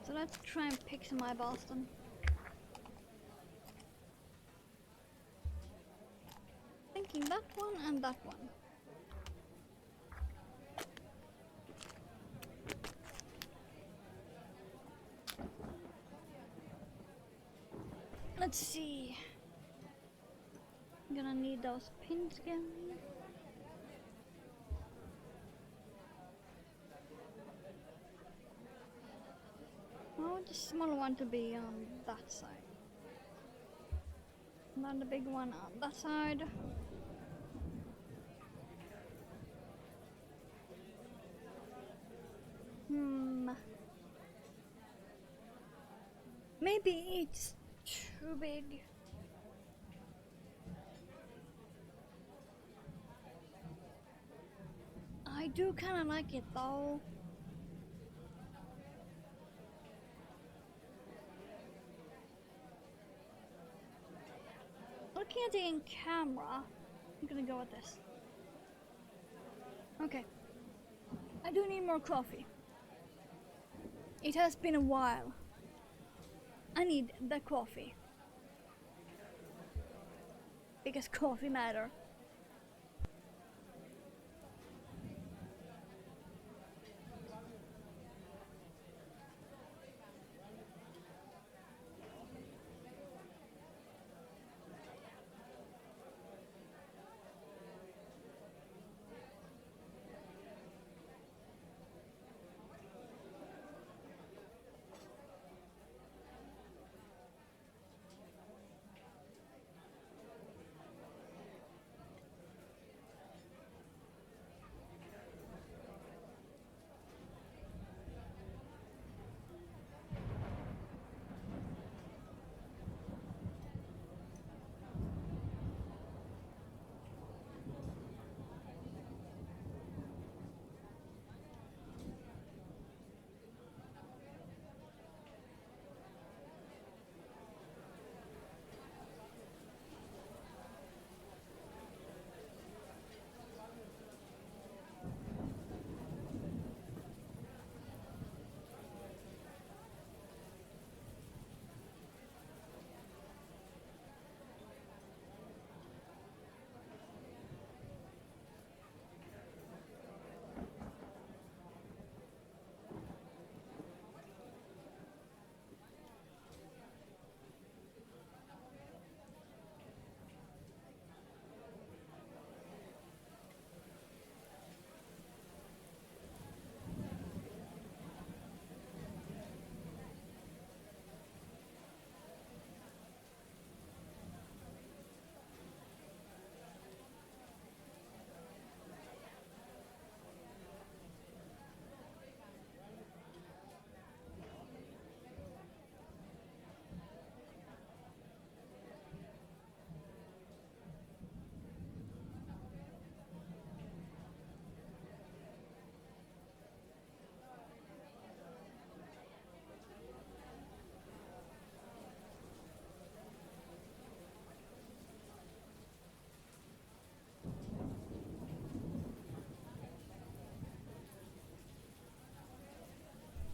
So let's try and pick some eyeballs then. Thinking that one and that one. Let's see. I'm gonna need those pins again. I want the small one to be on that side. Not the big one on that side. Maybe it's too big. I do kind of like it though. Looking at it in camera, I'm gonna go with this. Okay. I do need more coffee. It has been a while. I need the coffee. Because coffee matter.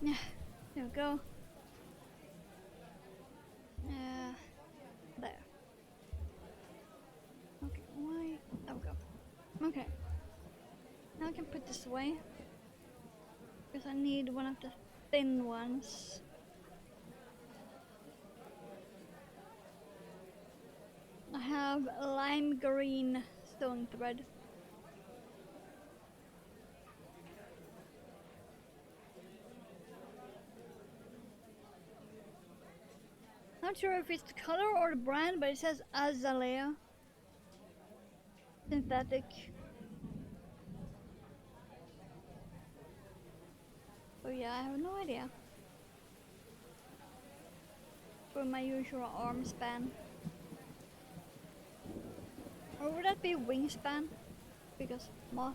Yeah, there we go. There. Okay, why? There we go. Okay. Now I can put this away. Because I need one of the thin ones. I have lime green stone thread. Not sure if it's the color or the brand, but it says Azalea. Synthetic. Oh yeah, I have no idea. For my usual arm span. Or would that be wingspan? Because moth.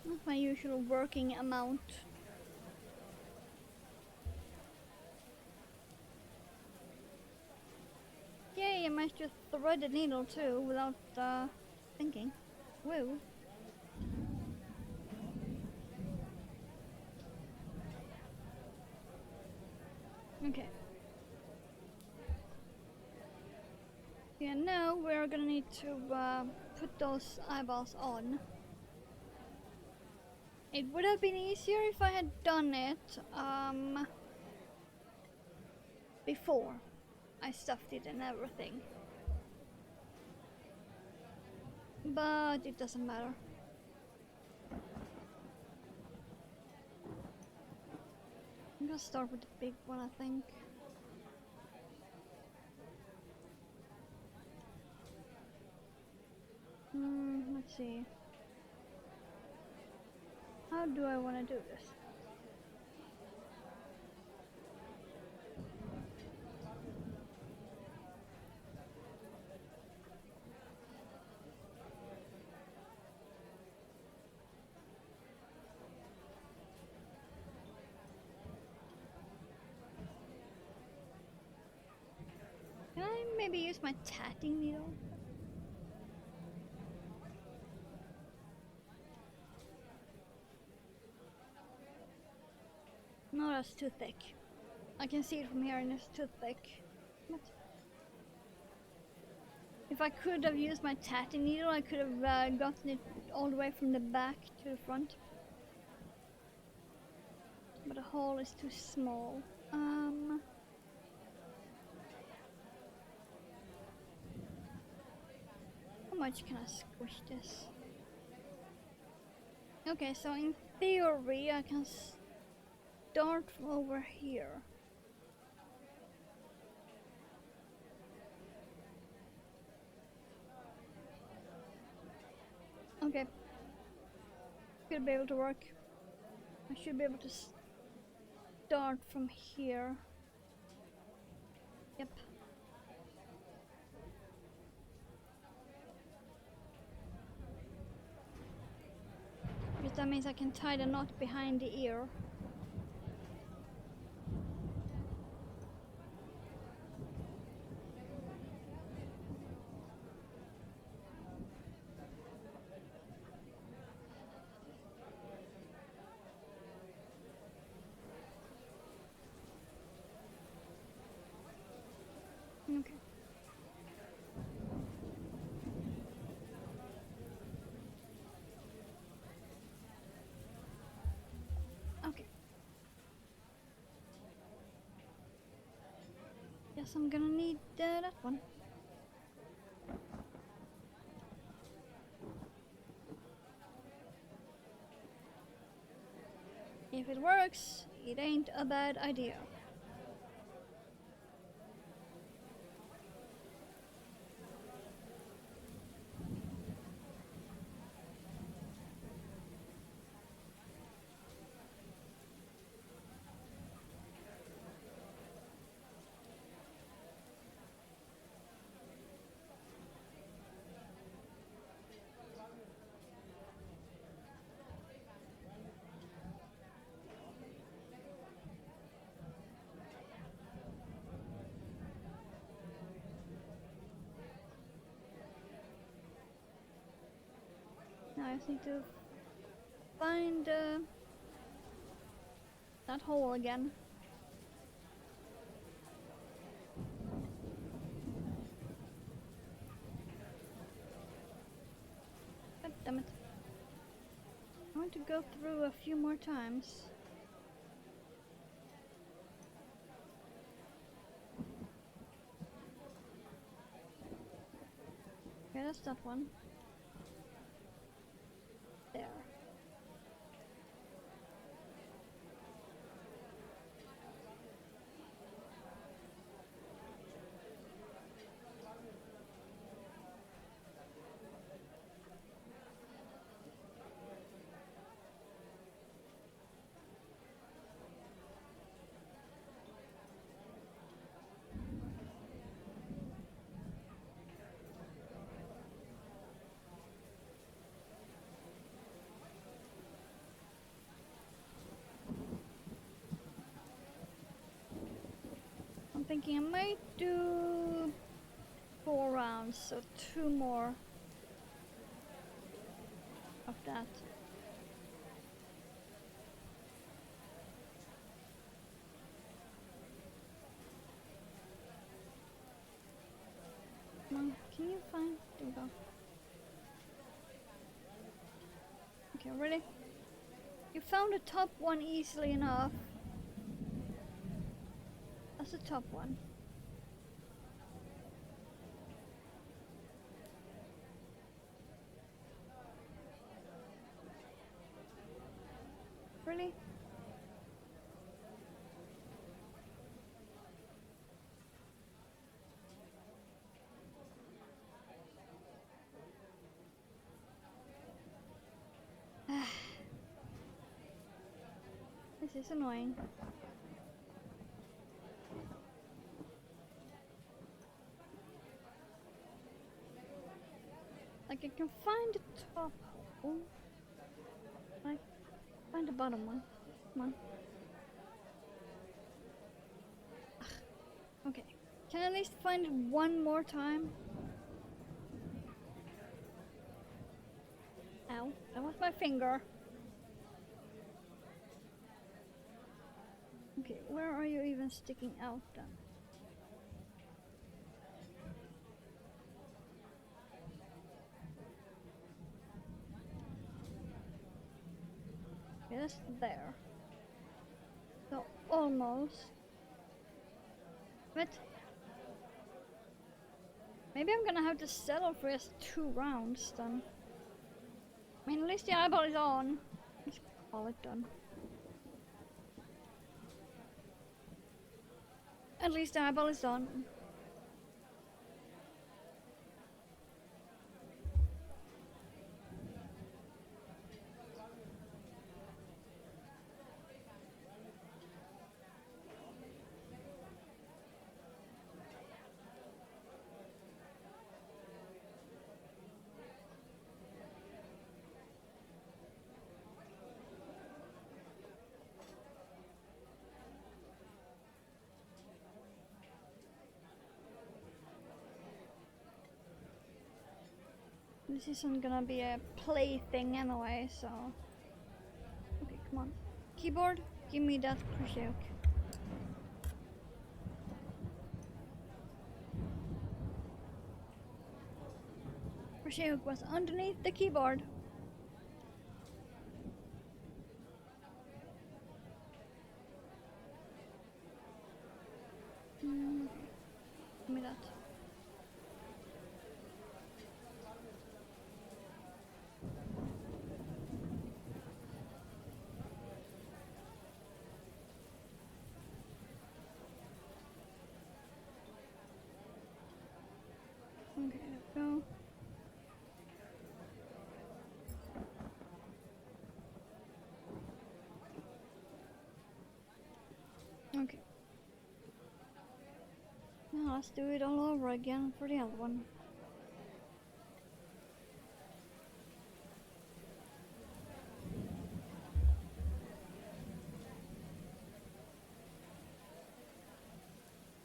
Not my usual working amount. Yay, I managed to thread the needle too without thinking. Whoa. Okay. Yeah, now we're gonna need to put those eyeballs on. It would have been easier if I had done it before I stuffed it and everything. But it doesn't matter. I'm gonna start with the big one, I think. Let's see. How do I want to do this? Can I maybe use my tatting needle? No, that's too thick. I can see it from here and it's too thick. What? If I could have used my tatting needle, I could have gotten it all the way from the back to the front. But the hole is too small. How much can I squish this? Okay, so in theory I can start from over here. Okay. Should be able to work. I should be able to start from here. Yep. Because that means I can tie the knot behind the ear. Okay. Okay. Guess I'm gonna need that one. If it works, it ain't a bad idea. Now I just need to find that hole again. God damn it. I want to go through a few more times. Okay, that's that one. There. I'm thinking I might do 4 rounds, so 2 more of that. Come on, can you find? There we go. Okay, ready? found the top one easily enough. That's the top one. Really? This is annoying. Like I can find the top hole. I find the bottom one. Come on. Ugh. Okay. Can I at least find it one more time? Ow. That was my finger. Okay, where are you even sticking out then? Yes, there. So almost. But maybe I'm gonna have to settle for just 2 rounds then. I mean, at least the eyeball is on. Let's call it done. At least the eyeball is on. This isn't gonna be a play thing anyway, so... Okay, come on. Keyboard, give me that crochet hook. Crochet hook was underneath the keyboard. Give me that. Okay, there we go. Okay. Now let's do it all over again for the other one.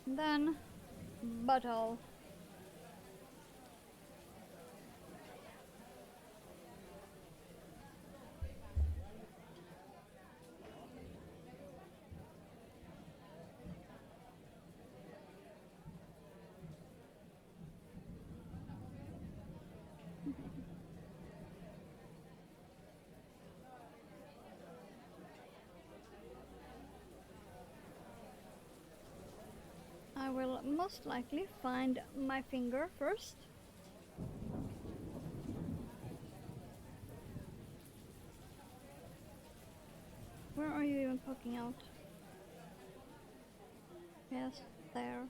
And then, butthole. I will most likely find my finger first. Where are you even poking out? Yes, there.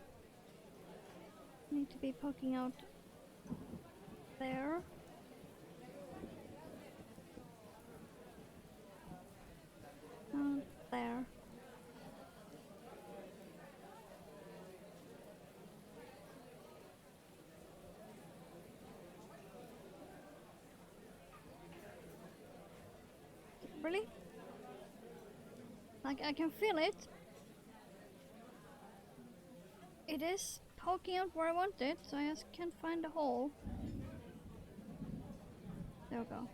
Need to be poking out there. And there. Really? Like I can feel it. It is poking out where I want it, so I just can't find the hole. There we go.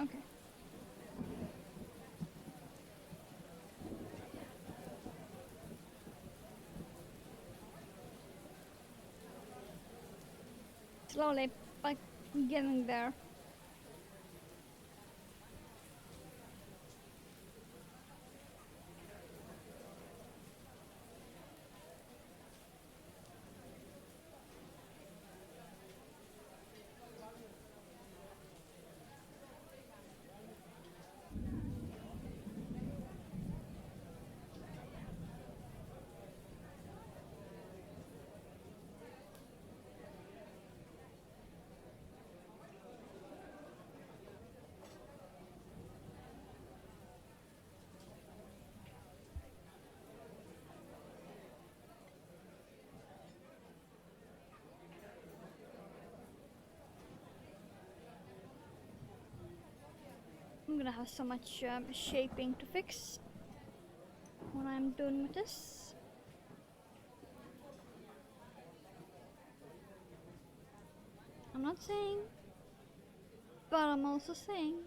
Okay. slowly, but getting there. I'm gonna have so much shaping to fix when I'm done with this. I'm not saying, but I'm also saying.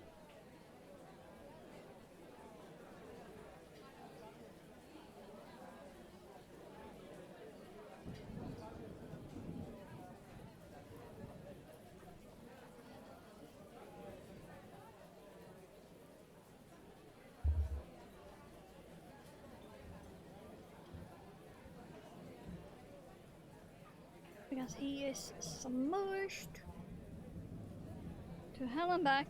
Because he is submerged to hell and back.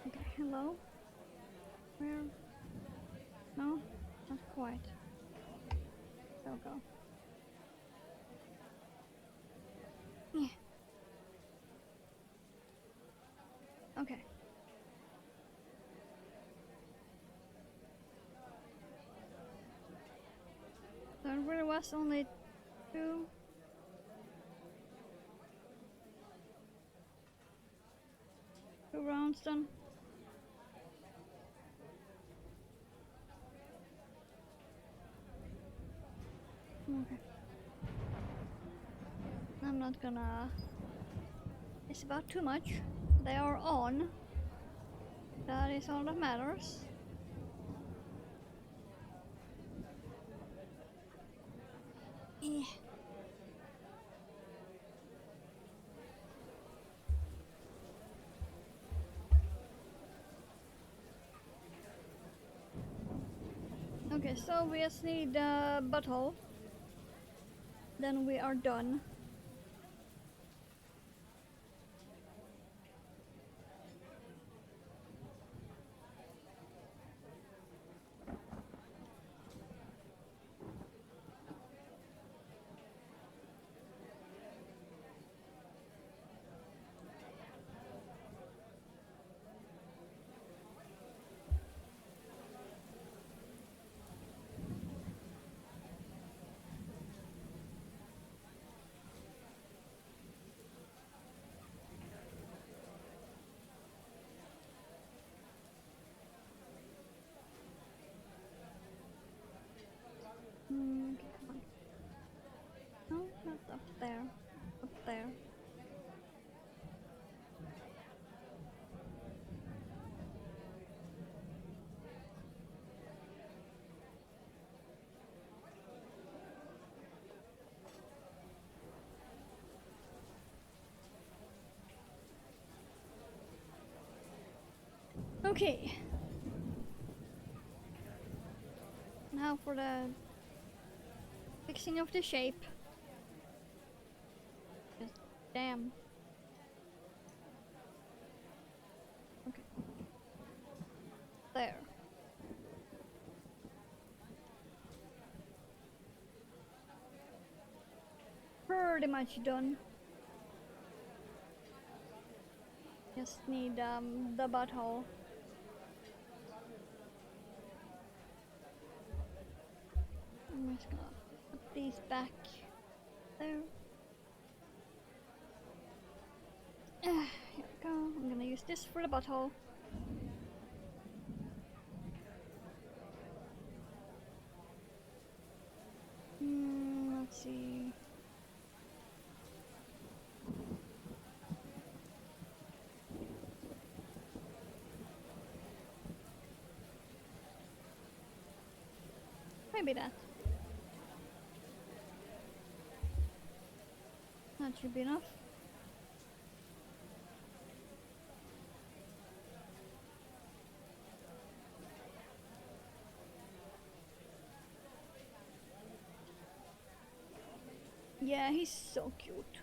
Okay, hello? Where? No? Not quite. There we go. Yeah. Okay. There really was only two. Two rounds done. Okay. I'm not gonna. It's about too much. They are on. That is all that matters. Yeah. Okay, so we just need the butthole. Then we are done. Okay, come on. No, not up there. Up there. Okay. Now for the fixing of the shape. Just damn. Okay. There. Pretty much done. Just need the butthole. I'm just gonna put these back there. Here we go. I'm gonna use this for the butthole. Maybe that. That should be enough. Yeah, he's so cute.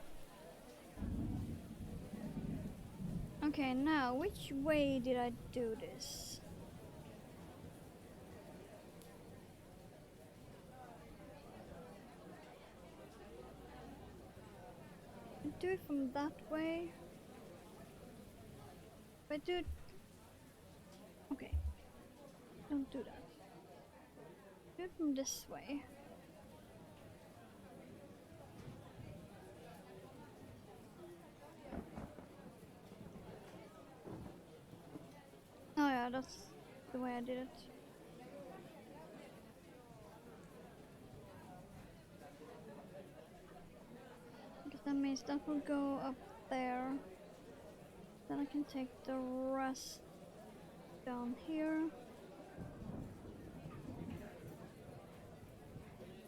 Okay, now which way did I do this? Do it from that way. If I do it... Okay. Don't do that. Do it from this way. Oh yeah, that's the way I did it. Because that means that will go up there. Then I can take the rest down here.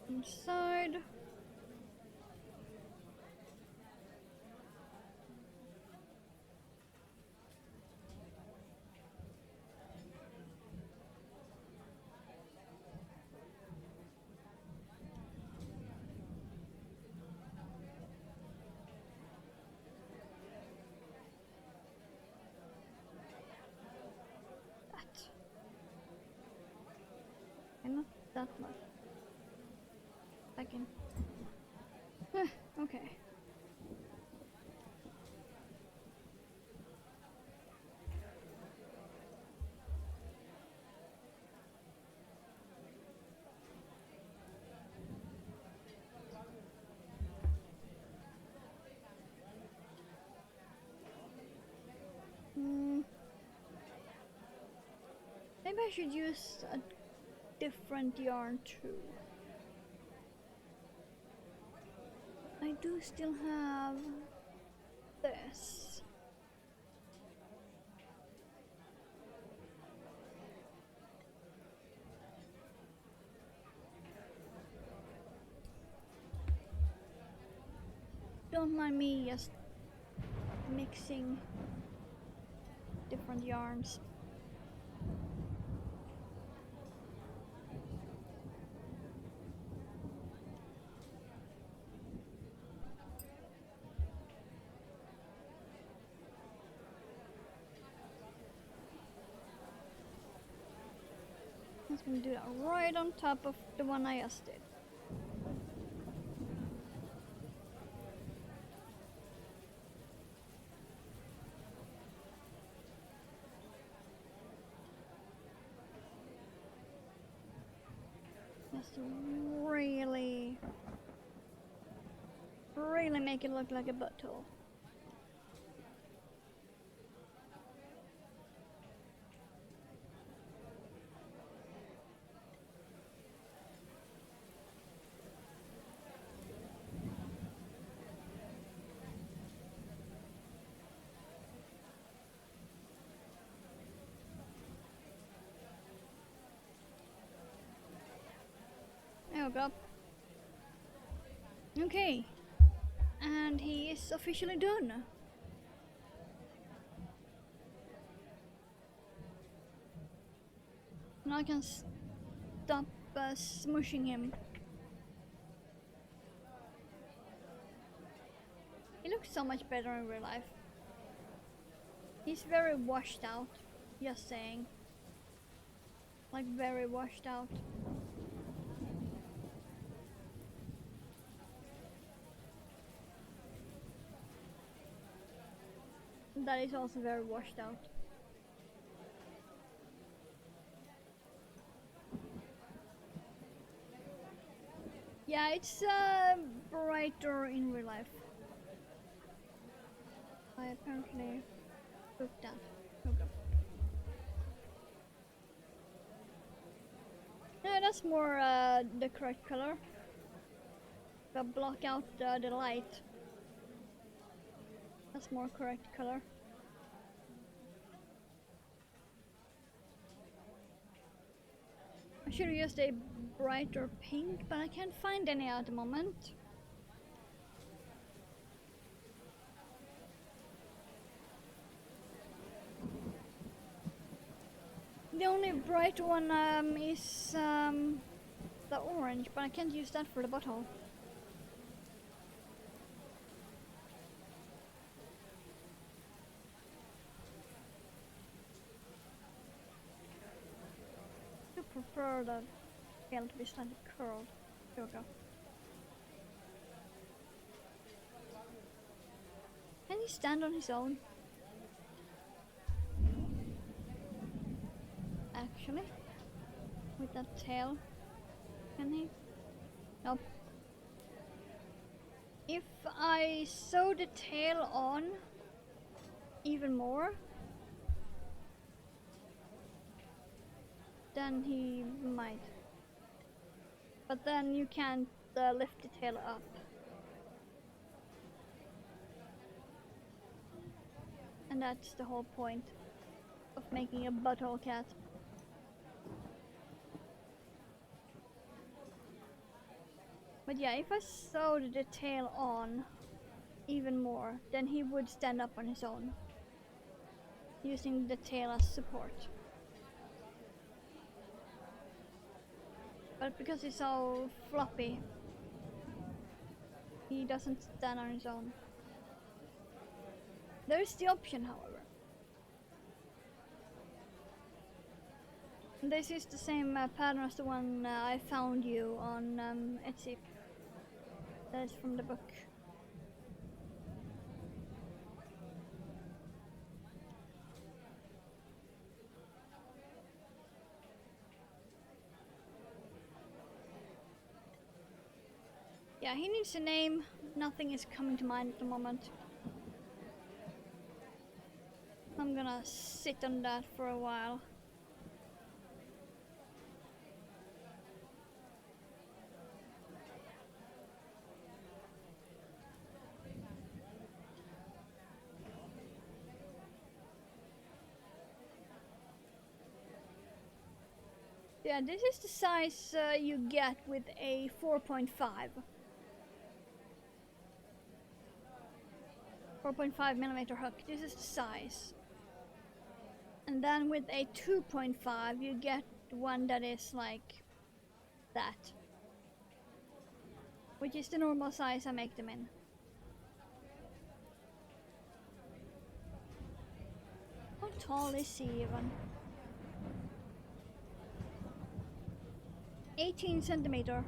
Inside. That. And not that much. Back in. Okay. Maybe I should use a different yarn too. I do still have this. Don't mind me just mixing different yarns. I'm just gonna do that right on top of the one I just did. Just really make it look like a butthole. There we go. Okay. And he is officially done. Now I can stop smushing him. He looks so much better in real life. He's very washed out, just saying. Like very washed out. That is also very washed out. Yeah, it's brighter in real life. I apparently booked that. Okay. Yeah, that's more the correct color. But block out the light. That's more correct color. I should have used a brighter pink, but I can't find any at the moment. The only bright one is the orange, but I can't use that for the bottle. I prefer the tail to be slightly curled. Here we go. Can he stand on his own? Actually, with that tail, can he? Nope. If I sew the tail on even more, then he might. But then you can't lift the tail up. And that's the whole point of making a butthole cat. But yeah, if I sewed the tail on even more, then he would stand up on his own, using the tail as support. But because he's so floppy, he doesn't stand on his own. There is the option, however. And this is the same pattern as the one I found you on Etsy. That is from the book. Yeah, he needs a name. Nothing is coming to mind at the moment. I'm gonna sit on that for a while. Yeah, this is the size you get with a 4.5. 4.5 millimeter hook. This is the size. And then with a 2.5 you get one that is like that. Which is the normal size I make them in. How tall is he even? 18 centimeter.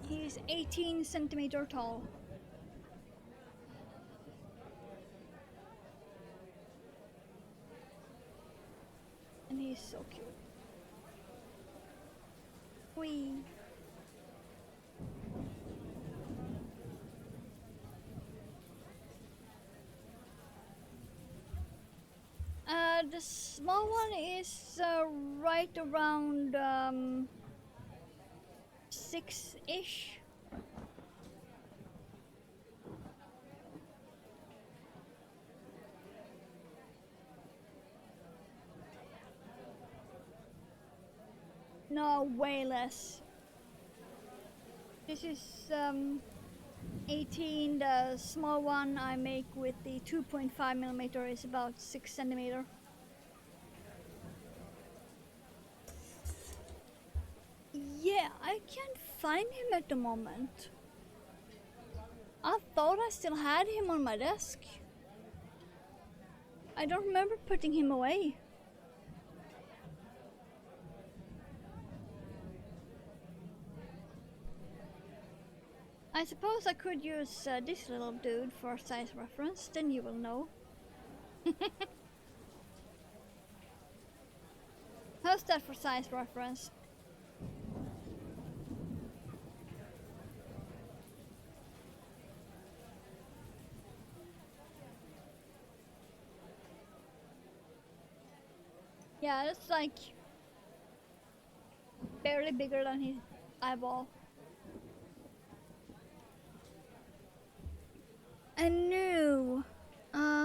He's 18 centimeter tall. And he's so cute. Whee! The small one is right around 6-ish. No, way less. This is 18. The small one I make with the 2.5 millimeter is about 6 centimeter. Yeah, I can't find him at the moment. I thought I still had him on my desk. I don't remember putting him away. I suppose I could use this little dude for size reference, then you will know. How's that for size reference? Yeah, it's like barely bigger than his eyeball. I knew.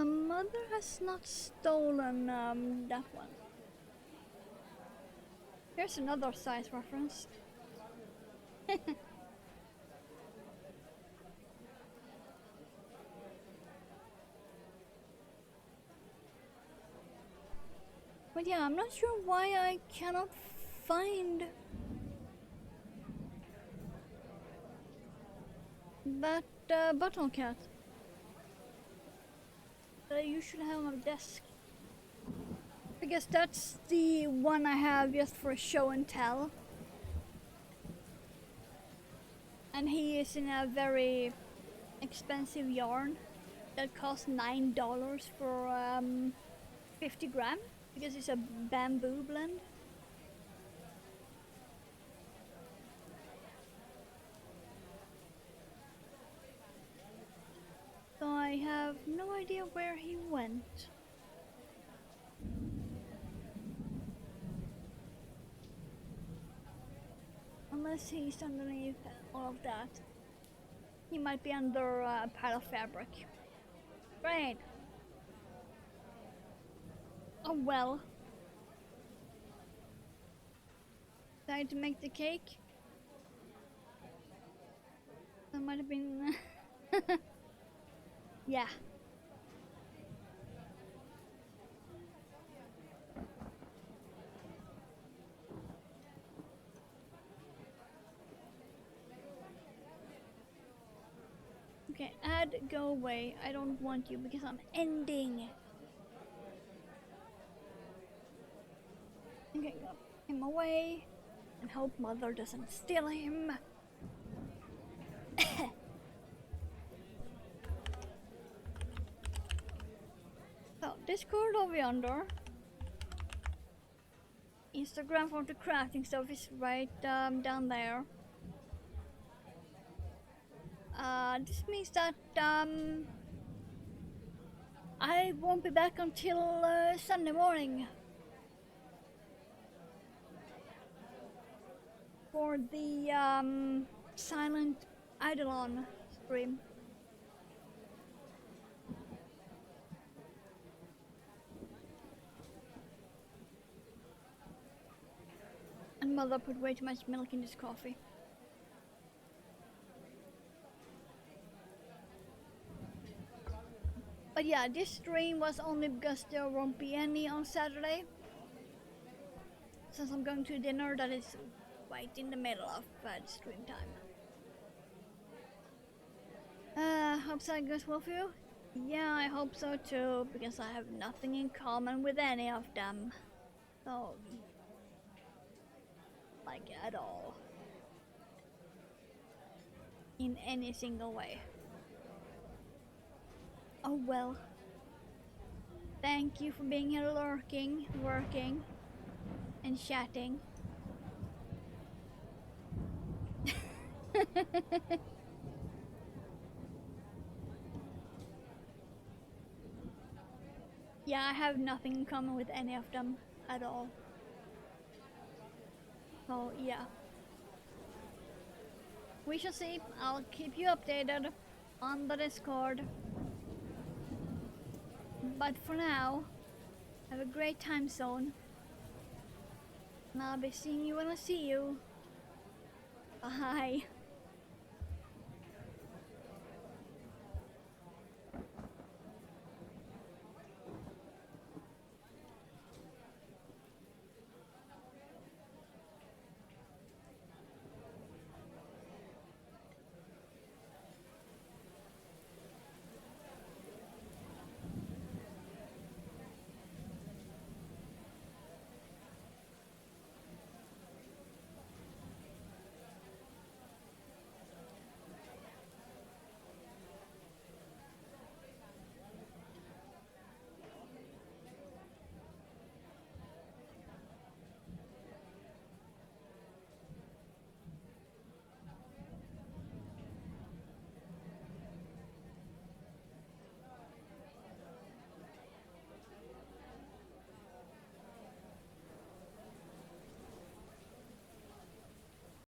Mother has not stolen that one. Here's another size reference. But yeah, I'm not sure why I cannot find that bottle cat that I usually have on my desk. I guess that's the one I have just for show and tell. And he is in a very expensive yarn that costs $9 for 50 gram because it's a bamboo blend. So I have no idea where he went. Unless he's underneath all of that. He might be under a pile of fabric. Great. Oh well. Time to make the cake. That might have been... yeah. Okay, add, go away. I don't want you because I'm ending. Okay, go him away and hope Mother doesn't steal him. So, Discord over yonder. Instagram for the crafting stuff is right down there. This means that I won't be back until Sunday morning for the Silent Eidolon stream. And Mother put way too much milk in this coffee. But yeah, this stream was only because there won't be any on Saturday. Since I'm going to dinner that is right in the middle of stream time. Hope that goes well for you. Yeah, I hope so too, because I have nothing in common with any of them. So, like at all. In any single way. Oh well. Thank you for being here lurking, working, and chatting. Yeah, I have nothing in common with any of them at all. So yeah. We shall see. I'll keep you updated on the Discord. But for now, have a great time zone. And I'll be seeing you when I see you. Bye.